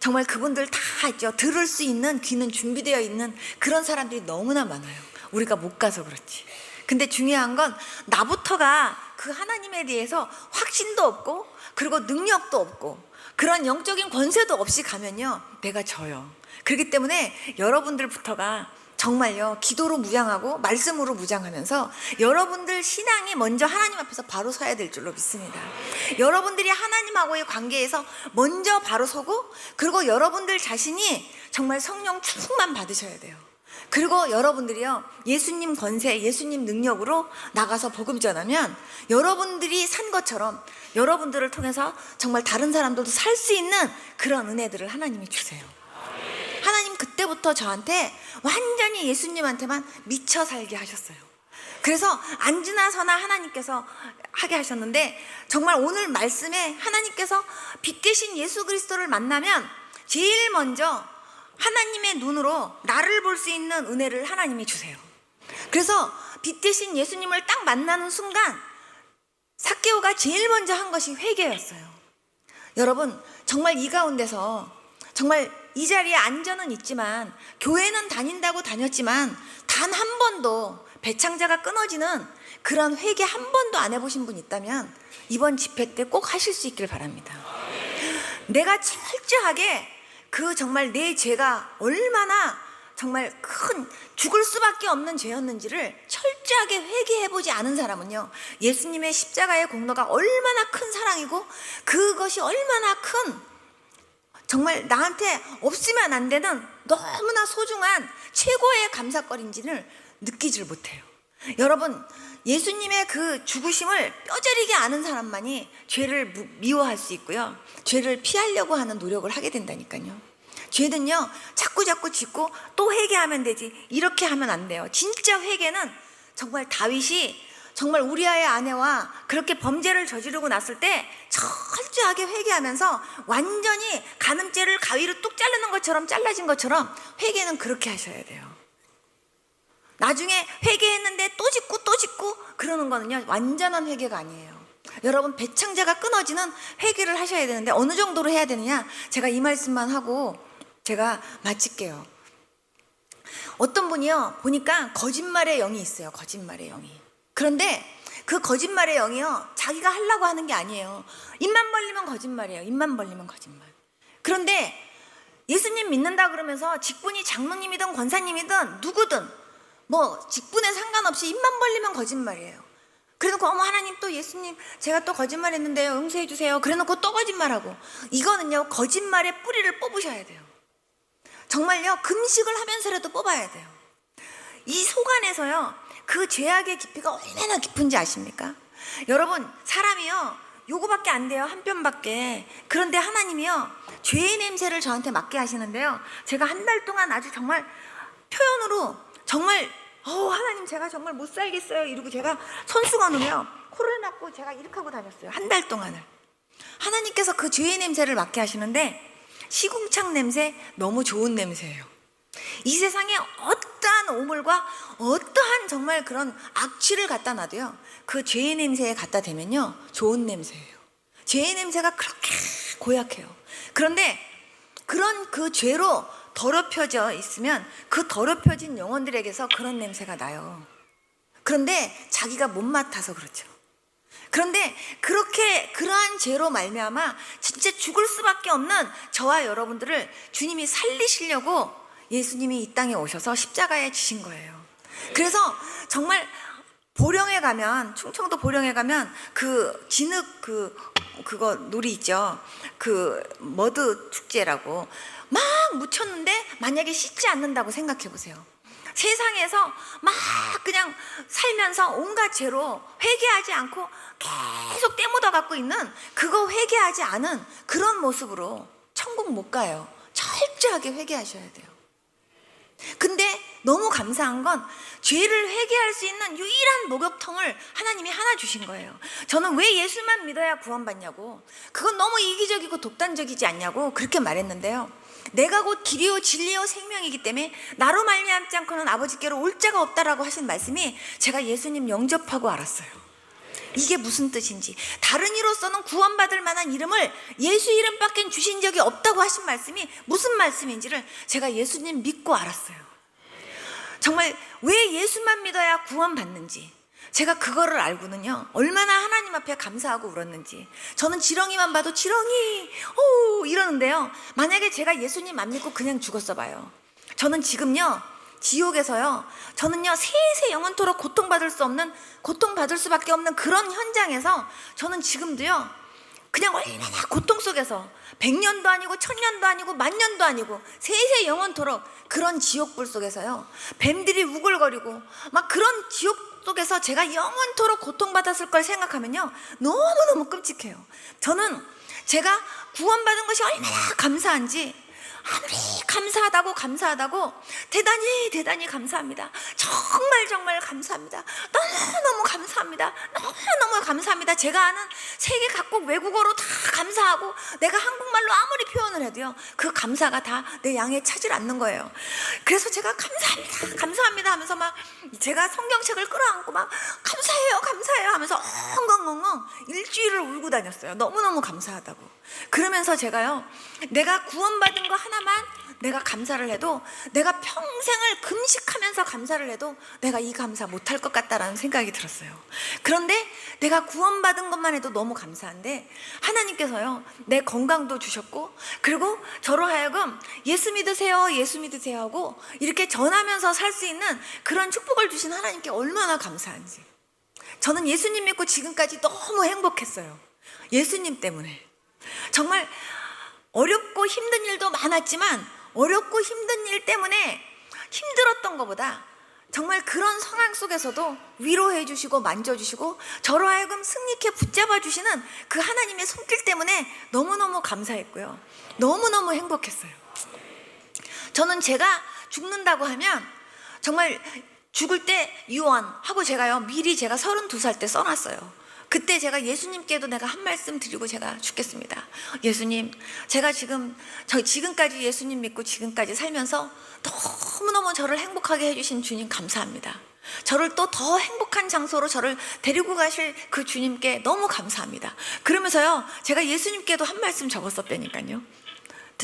S1: 정말 그분들 다 있죠. 들을 수 있는 귀는 준비되어 있는 그런 사람들이 너무나 많아요. 우리가 못 가서 그렇지. 근데 중요한 건 나부터가 그 하나님에 대해서 확신도 없고 그리고 능력도 없고 그런 영적인 권세도 없이 가면요 내가 져요. 그렇기 때문에 여러분들부터가 정말요 기도로 무장하고 말씀으로 무장하면서 여러분들 신앙이 먼저 하나님 앞에서 바로 서야 될 줄로 믿습니다. 여러분들이 하나님하고의 관계에서 먼저 바로 서고, 그리고 여러분들 자신이 정말 성령 충만 받으셔야 돼요. 그리고 여러분들이요 예수님 권세, 예수님 능력으로 나가서 복음 전하면 여러분들이 산 것처럼 여러분들을 통해서 정말 다른 사람들도 살 수 있는 그런 은혜들을 하나님이 주세요. 하나님 그때부터 저한테 완전히 예수님한테만 미쳐 살게 하셨어요. 그래서 앉으나 서나 하나님께서 하게 하셨는데, 정말 오늘 말씀에 하나님께서 빛 대신 예수 그리스도를 만나면 제일 먼저 하나님의 눈으로 나를 볼 수 있는 은혜를 하나님이 주세요. 그래서 빛 대신 예수님을 딱 만나는 순간 삭개오가 제일 먼저 한 것이 회개였어요. 여러분 정말 이 가운데서 정말 이 자리에 안전은 있지만, 교회는 다닌다고 다녔지만 단 한 번도 배창자가 끊어지는 그런 회개 한 번도 안 해보신 분 있다면 이번 집회 때 꼭 하실 수 있길 바랍니다. 내가 철저하게 그 정말 내 죄가 얼마나 정말 큰 죽을 수밖에 없는 죄였는지를 철저하게 회개해보지 않은 사람은요 예수님의 십자가의 공로가 얼마나 큰 사랑이고 그것이 얼마나 큰 정말 나한테 없으면 안 되는 너무나 소중한 최고의 감사거리인지를 느끼질 못해요. 여러분 예수님의 그 죽으심을 뼈저리게 아는 사람만이 죄를 미워할 수 있고요, 죄를 피하려고 하는 노력을 하게 된다니까요. 죄는요 자꾸 짓고 또 회개하면 되지 이렇게 하면 안 돼요. 진짜 회개는 정말 다윗이 정말 우리아의 아내와 그렇게 범죄를 저지르고 났을 때 철저하게 회개하면서 완전히 간음죄를 가위로 뚝 자르는 것처럼 잘라진 것처럼 회개는 그렇게 하셔야 돼요. 나중에 회개했는데 또 짓고 그러는 거는요 완전한 회개가 아니에요. 여러분 배창자가 끊어지는 회개를 하셔야 되는데 어느 정도로 해야 되느냐, 제가 이 말씀만 하고 제가 마칠게요. 어떤 분이요 보니까 거짓말의 영이 있어요. 거짓말의 영이. 그런데 그 거짓말의 영이요 자기가 하려고 하는 게 아니에요. 입만 벌리면 거짓말이에요. 입만 벌리면 거짓말. 그런데 예수님 믿는다 그러면서 직분이 장로님이든 권사님이든 누구든 뭐 직분에 상관없이 입만 벌리면 거짓말이에요. 그래놓고 어머 하나님 또 예수님 제가 또 거짓말했는데요 용서해 주세요. 그래놓고 또 거짓말하고. 이거는요 거짓말의 뿌리를 뽑으셔야 돼요. 정말요 금식을 하면서라도 뽑아야 돼요. 이 속 안에서요 그 죄악의 깊이가 얼마나 깊은지 아십니까? 여러분 사람이요 요거밖에 안 돼요. 한 뼘밖에. 그런데 하나님이요 죄의 냄새를 저한테 맡게 하시는데요 제가 한 달 동안 아주 정말 표현으로 정말 하나님 제가 정말 못 살겠어요 이러고 제가 손수건으로요 코를 막고 제가 이렇게 하고 다녔어요. 한 달 동안을. 하나님께서 그 죄의 냄새를 맡게 하시는데 시궁창 냄새 너무 좋은 냄새예요. 이 세상에 어떠한 오물과 어떠한 정말 그런 악취를 갖다 놔도요 그 죄의 냄새에 갖다 대면요 좋은 냄새예요. 죄의 냄새가 그렇게 고약해요. 그런데 그런 그 죄로 더럽혀져 있으면 그 더럽혀진 영혼들에게서 그런 냄새가 나요. 그런데 자기가 못 맡아서 그렇죠. 그런데 그렇게 그러한 죄로 말미암아 진짜 죽을 수밖에 없는 저와 여러분들을 주님이 살리시려고 예수님이 이 땅에 오셔서 십자가에 지신 거예요. 그래서 정말 보령에 가면 충청도 보령에 가면 그 진흙 그거 놀이 있죠. 그 머드 축제라고 막 묻혔는데 만약에 씻지 않는다고 생각해 보세요. 세상에서 막 그냥 살면서 온갖 죄로 회개하지 않고 계속 때묻어 갖고 있는 그거 회개하지 않은 그런 모습으로 천국 못 가요. 철저하게 회개하셔야 돼요. 근데 너무 감사한 건 죄를 회개할 수 있는 유일한 목욕통을 하나님이 하나 주신 거예요. 저는 왜 예수만 믿어야 구원받냐고, 그건 너무 이기적이고 독단적이지 않냐고 그렇게 말했는데요, 내가 곧 길이요 진리요 생명이기 때문에 나로 말미암지 않고는 아버지께로 올 자가 없다라고 하신 말씀이 제가 예수님 영접하고 알았어요. 이게 무슨 뜻인지. 다른 이로서는 구원받을 만한 이름을 예수 이름밖에 주신 적이 없다고 하신 말씀이 무슨 말씀인지를 제가 예수님 믿고 알았어요. 정말 왜 예수만 믿어야 구원받는지 제가 그거를 알고는요 얼마나 하나님 앞에 감사하고 울었는지. 저는 지렁이만 봐도 지렁이 오 이러는데요, 만약에 제가 예수님 안 믿고 그냥 죽었어 봐요, 저는 지금요 지옥에서요 저는요 세세 영원토록 고통받을 수밖에 없는 그런 현장에서 저는 지금도요 그냥 얼마나 고통 속에서 100년도 아니고 1000년도 아니고 10,000년도 아니고 세세 영원토록 그런 지옥불 속에서요 뱀들이 우글거리고 막 그런 지옥 속에서 제가 영원토록 고통받았을 걸 생각하면요 너무너무 끔찍해요. 저는 제가 구원받은 것이 얼마나 감사한지, 아무리 감사하다고 대단히 감사합니다. 정말 감사합니다. 너무 감사합니다. 제가 아는 세계 각국 외국어로 다 감사하고 내가 한국말로 아무리 표현을 해도요 그 감사가 다 내 양에 차질 않는 거예요. 그래서 제가 감사합니다 하면서 막 제가 성경책을 끌어안고 막 감사해요 하면서 엉엉 일주일을 울고 다녔어요. 너무너무 감사하다고. 그러면서 제가요 내가 구원받은 거 하나만 내가 감사를 해도, 내가 평생을 금식하면서 감사를 해도 내가 이 감사 못할 것 같다라는 생각이 들었어요. 그런데 내가 구원받은 것만 해도 너무 감사한데 하나님께서요 내 건강도 주셨고, 그리고 저로 하여금 예수 믿으세요 하고 이렇게 전하면서 살 수 있는 그런 축복을 주신 하나님께 얼마나 감사한지. 저는 예수님 믿고 지금까지 너무 행복했어요. 예수님 때문에. 정말 어렵고 힘든 일도 많았지만 어렵고 힘든 일 때문에 힘들었던 것보다 정말 그런 상황 속에서도 위로해 주시고 만져주시고 저로 하여금 승리케 붙잡아 주시는 그 하나님의 손길 때문에 너무너무 감사했고요, 너무너무 행복했어요. 저는 제가 죽는다고 하면 정말 죽을 때 유언하고 제가요 미리 제가 32살 때 써놨어요. 그때 제가 예수님께도 내가 한 말씀 드리고 제가 죽겠습니다. 예수님, 제가 지금까지 예수님 믿고 지금까지 살면서 너무너무 저를 행복하게 해주신 주님 감사합니다. 저를 또 더 행복한 장소로 저를 데리고 가실 그 주님께 너무 감사합니다. 그러면서요 제가 예수님께도 한 말씀 적었었다니까요.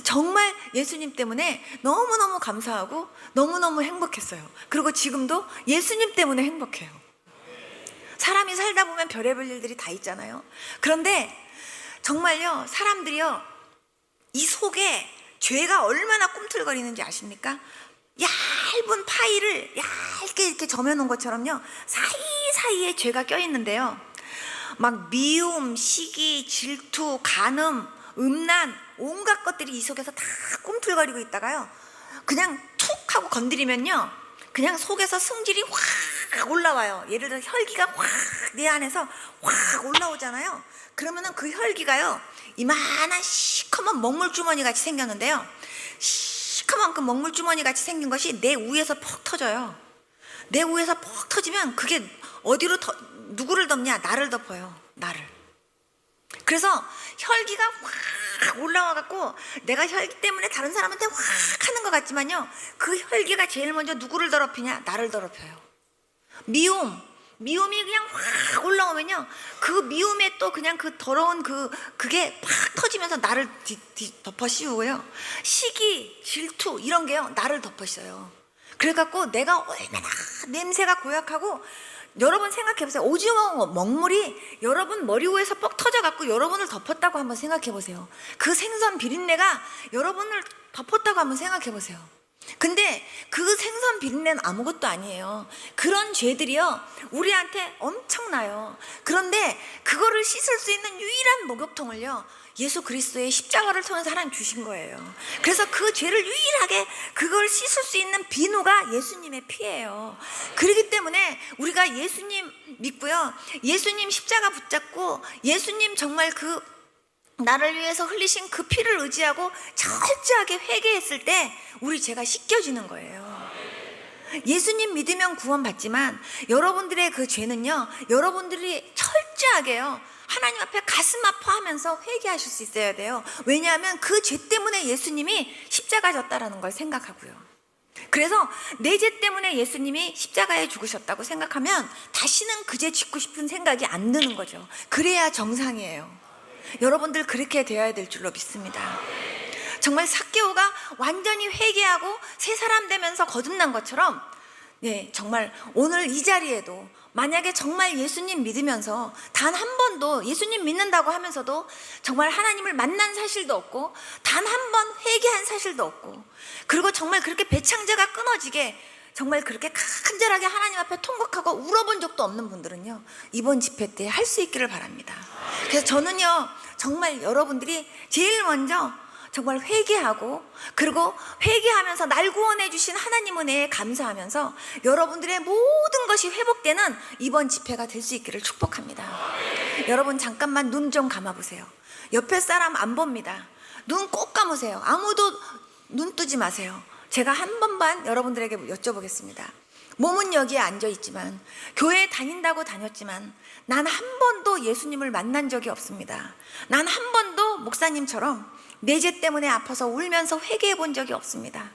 S1: 정말 예수님 때문에 너무너무 감사하고 너무너무 행복했어요. 그리고 지금도 예수님 때문에 행복해요. 사람이 살다 보면 별의별 일들이 다 있잖아요. 그런데 정말요 사람들이요 이 속에 죄가 얼마나 꿈틀거리는지 아십니까? 얇은 파이를 얇게 이렇게 점여놓은 것처럼요, 사이사이에 죄가 껴있는데요, 막 미움, 시기, 질투, 간음, 음란, 온갖 것들이 이 속에서 다 꿈틀거리고 있다가요, 그냥 툭 하고 건드리면요, 그냥 속에서 승질이 확 올라와요. 예를 들어 혈기가 확 내 안에서 확 올라오잖아요. 그러면은 그 혈기가요, 이만한 시커먼 먹물주머니 같이 생겼는데요, 시커먼 그 먹물주머니 같이 생긴 것이 내 위에서 퍽 터져요. 내 위에서 퍽 터지면 그게 어디로 누구를 덮냐? 나를 덮어요. 나를. 그래서 혈기가 확 올라와갖고 내가 혈기 때문에 다른 사람한테 확 하는 것 같지만요, 그 혈기가 제일 먼저 누구를 더럽히냐? 나를 더럽혀요. 미움이 그냥 확 올라오면요, 그 미움에 또 그냥 그 더러운 그게 팍 터지면서 나를 덮어 씌우고요, 시기, 질투 이런 게요, 나를 덮어 씌워요. 그래갖고 내가 얼마나 냄새가 고약하고, 여러분 생각해보세요. 오징어 먹물이 여러분 머리 위에서 뻑 터져갖고 여러분을 덮었다고 한번 생각해보세요. 그 생선 비린내가 여러분을 덮었다고 한번 생각해보세요. 근데 그 생선 비린내는 아무것도 아니에요. 그런 죄들이요, 우리한테 엄청나요. 그런데 그거를 씻을 수 있는 유일한 목욕통을요, 예수 그리스도의 십자가를 통해서 하나님 주신 거예요. 그래서 그 죄를 유일하게 그걸 씻을 수 있는 비누가 예수님의 피예요. 그렇기 때문에 우리가 예수님 믿고요, 예수님 십자가 붙잡고 예수님 정말 그 나를 위해서 흘리신 그 피를 의지하고 철저하게 회개했을 때 우리 죄가 씻겨지는 거예요. 예수님 믿으면 구원받지만 여러분들의 그 죄는요, 여러분들이 철저하게요, 하나님 앞에 가슴 아파하면서 회개하실 수 있어야 돼요. 왜냐하면 그 죄 때문에 예수님이 십자가 졌다라는 걸 생각하고요. 그래서 내 죄 때문에 예수님이 십자가에 죽으셨다고 생각하면 다시는 그 죄 짓고 싶은 생각이 안 드는 거죠. 그래야 정상이에요. 여러분들 그렇게 되어야 될 줄로 믿습니다. 정말 삭개오가 완전히 회개하고 새 사람 되면서 거듭난 것처럼, 네, 정말 오늘 이 자리에도 만약에 정말 예수님 믿으면서 단 한 번도, 예수님 믿는다고 하면서도 정말 하나님을 만난 사실도 없고 단 한 번 회개한 사실도 없고, 그리고 정말 그렇게 배창자가 끊어지게 정말 그렇게 간절하게 하나님 앞에 통곡하고 울어본 적도 없는 분들은요, 이번 집회 때 할 수 있기를 바랍니다. 그래서 저는요, 정말 여러분들이 제일 먼저 정말 회개하고, 그리고 회개하면서 날 구원해 주신 하나님 은혜에 감사하면서 여러분들의 모든 것이 회복되는 이번 집회가 될 수 있기를 축복합니다. 여러분 잠깐만 눈 좀 감아보세요. 옆에 사람 안 봅니다. 눈 꼭 감으세요. 아무도 눈 뜨지 마세요. 제가 한 번만 여러분들에게 여쭤보겠습니다. 몸은 여기에 앉아있지만, 교회에 다닌다고 다녔지만 난 한 번도 예수님을 만난 적이 없습니다. 난 한 번도 목사님처럼 내 죄 때문에 아파서 울면서 회개해 본 적이 없습니다.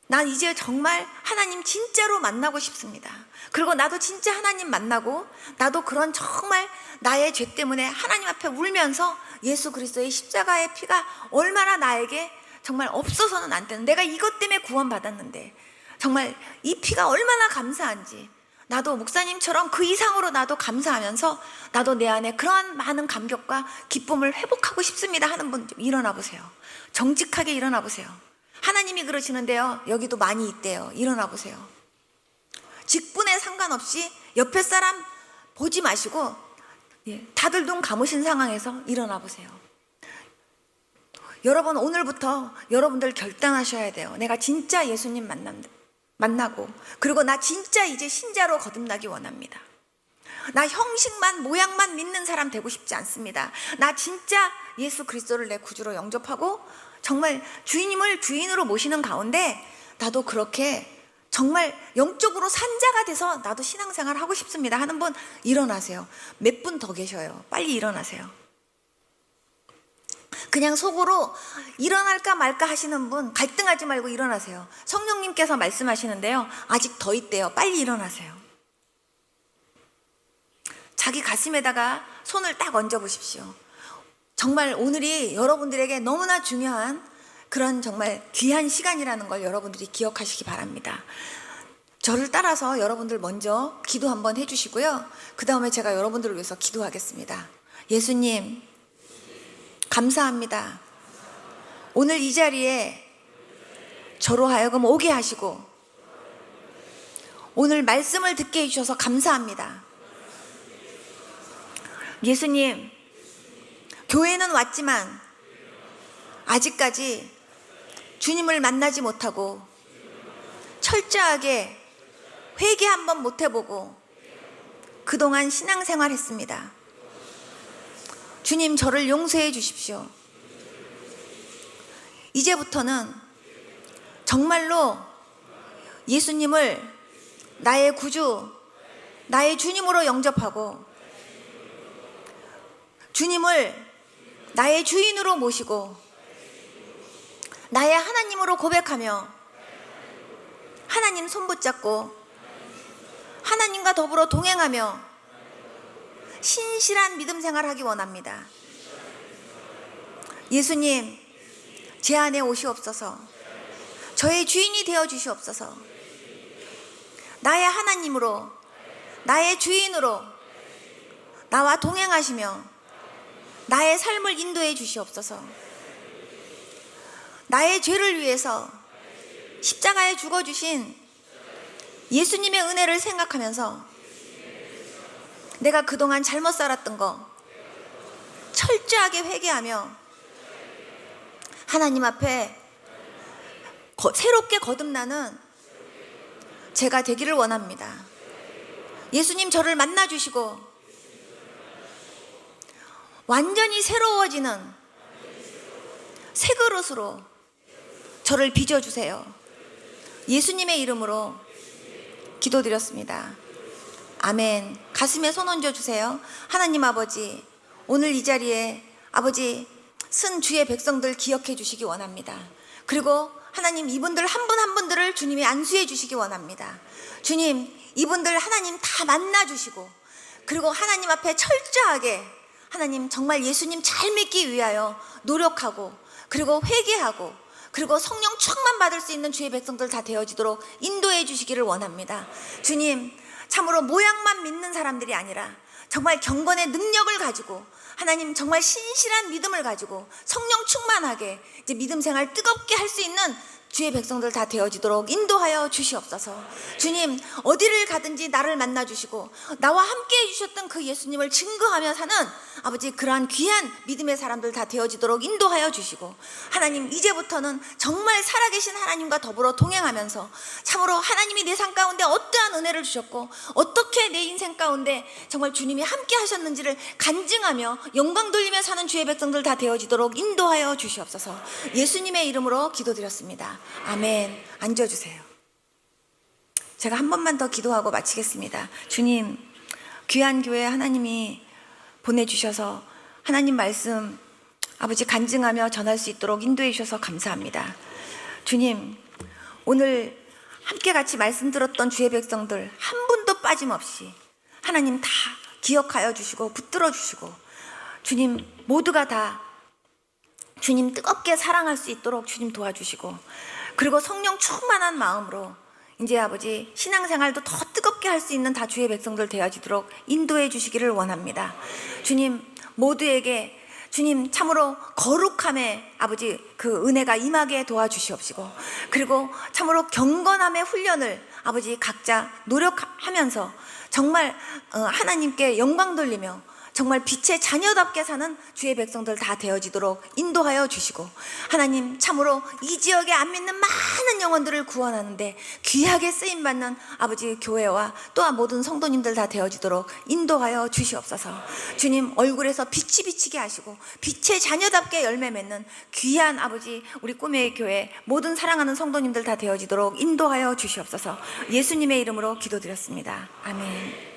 S1: 난 이제 정말 하나님 진짜로 만나고 싶습니다. 그리고 나도 진짜 하나님 만나고, 나도 그런 정말 나의 죄 때문에 하나님 앞에 울면서 예수 그리스도의 십자가의 피가 얼마나 나에게 정말 없어서는 안 되는, 내가 이것 때문에 구원받았는데 정말 이 피가 얼마나 감사한지, 나도 목사님처럼 그 이상으로 나도 감사하면서 나도 내 안에 그러한 많은 감격과 기쁨을 회복하고 싶습니다 하는 분 좀 일어나 보세요. 정직하게 일어나 보세요. 하나님이 그러시는데요, 여기도 많이 있대요. 일어나 보세요. 직분에 상관없이 옆에 사람 보지 마시고, 다들 눈 감으신 상황에서 일어나 보세요. 여러분 오늘부터 여러분들 결단하셔야 돼요. 내가 진짜 예수님 만나고, 그리고 나 진짜 이제 신자로 거듭나기 원합니다. 나 형식만 모양만 믿는 사람 되고 싶지 않습니다. 나 진짜 예수 그리스도를 내 구주로 영접하고 정말 주님을 주인으로 모시는 가운데 나도 그렇게 정말 영적으로 산자가 돼서 나도 신앙생활 하고 싶습니다 하는 분 일어나세요. 몇 분 더 계셔요. 빨리 일어나세요. 그냥 속으로 일어날까 말까 하시는 분 갈등하지 말고 일어나세요. 성령님께서 말씀하시는데요, 아직 더 있대요. 빨리 일어나세요. 자기 가슴에다가 손을 딱 얹어 보십시오. 정말 오늘이 여러분들에게 너무나 중요한 그런 정말 귀한 시간이라는 걸 여러분들이 기억하시기 바랍니다. 저를 따라서 여러분들 먼저 기도 한번 해주시고요, 그 다음에 제가 여러분들을 위해서 기도하겠습니다. 예수님 감사합니다. 오늘 이 자리에 저로 하여금 오게 하시고 오늘 말씀을 듣게 해주셔서 감사합니다. 예수님, 교회는 왔지만 아직까지 주님을 만나지 못하고 철저하게 회개 한번 못 해보고 그동안 신앙생활 했습니다. 주님, 저를 용서해 주십시오. 이제부터는 정말로 예수님을 나의 구주, 나의 주님으로 영접하고 주님을 나의 주인으로 모시고 나의 하나님으로 고백하며 하나님 손 붙잡고 하나님과 더불어 동행하며 신실한 믿음 생활하기 원합니다. 예수님, 제 안에 오시옵소서. 저의 주인이 되어 주시옵소서. 나의 하나님으로, 나의 주인으로 나와 동행하시며 나의 삶을 인도해 주시옵소서. 나의 죄를 위해서 십자가에 죽어주신 예수님의 은혜를 생각하면서 내가 그동안 잘못 살았던 거 철저하게 회개하며 하나님 앞에 새롭게 거듭나는 제가 되기를 원합니다. 예수님, 저를 만나주시고 완전히 새로워지는 새 그릇으로 저를 빚어주세요. 예수님의 이름으로 기도드렸습니다. 아멘. 가슴에 손 얹어주세요. 하나님 아버지, 오늘 이 자리에 아버지 쓴 주의 백성들 기억해 주시기 원합니다. 그리고 하나님, 이분들 한 분 한 분들을 주님이 안수해 주시기 원합니다. 주님, 이분들 하나님 다 만나 주시고 그리고 하나님 앞에 철저하게 하나님 정말 예수님 잘 믿기 위하여 노력하고 그리고 회개하고 그리고 성령 충만 받을 수 있는 주의 백성들 다 되어지도록 인도해 주시기를 원합니다. 주님, 참으로 모양만 믿는 사람들이 아니라 정말 경건의 능력을 가지고 하나님 정말 신실한 믿음을 가지고 성령 충만하게 이제 믿음 생활 뜨겁게 할 수 있는 주의 백성들 다 되어지도록 인도하여 주시옵소서. 주님, 어디를 가든지 나를 만나 주시고 나와 함께 해주셨던 그 예수님을 증거하며 사는 아버지 그러한 귀한 믿음의 사람들 다 되어지도록 인도하여 주시고 하나님, 이제부터는 정말 살아계신 하나님과 더불어 동행하면서 참으로 하나님이 내 삶 가운데 어떠한 은혜를 주셨고 어떻게 내 인생 가운데 정말 주님이 함께 하셨는지를 간증하며 영광 돌리며 사는 주의 백성들 다 되어지도록 인도하여 주시옵소서. 예수님의 이름으로 기도드렸습니다. 아멘. 앉아주세요. 제가 한 번만 더 기도하고 마치겠습니다. 주님, 귀한 교회 하나님이 보내주셔서 하나님 말씀 아버지 간증하며 전할 수 있도록 인도해 주셔서 감사합니다. 주님, 오늘 함께 같이 말씀 들었던 주의 백성들 한 분도 빠짐없이 하나님 다 기억하여 주시고 붙들어 주시고 주님 모두가 다 주님 뜨겁게 사랑할 수 있도록 주님 도와주시고 그리고 성령 충만한 마음으로 이제 아버지 신앙생활도 더 뜨겁게 할 수 있는 다 주의 백성들 되어지도록 인도해 주시기를 원합니다. 주님, 모두에게 주님 참으로 거룩함에 아버지 그 은혜가 임하게 도와주시옵시고 그리고 참으로 경건함의 훈련을 아버지 각자 노력하면서 정말 하나님께 영광 돌리며 정말 빛의 자녀답게 사는 주의 백성들 다 되어지도록 인도하여 주시고 하나님, 참으로 이 지역에 안 믿는 많은 영혼들을 구원하는데 귀하게 쓰임받는 아버지 교회와 또한 모든 성도님들 다 되어지도록 인도하여 주시옵소서. 주님, 얼굴에서 빛이 비치게 하시고 빛의 자녀답게 열매 맺는 귀한 아버지 우리 꿈의 교회 모든 사랑하는 성도님들 다 되어지도록 인도하여 주시옵소서. 예수님의 이름으로 기도드렸습니다. 아멘.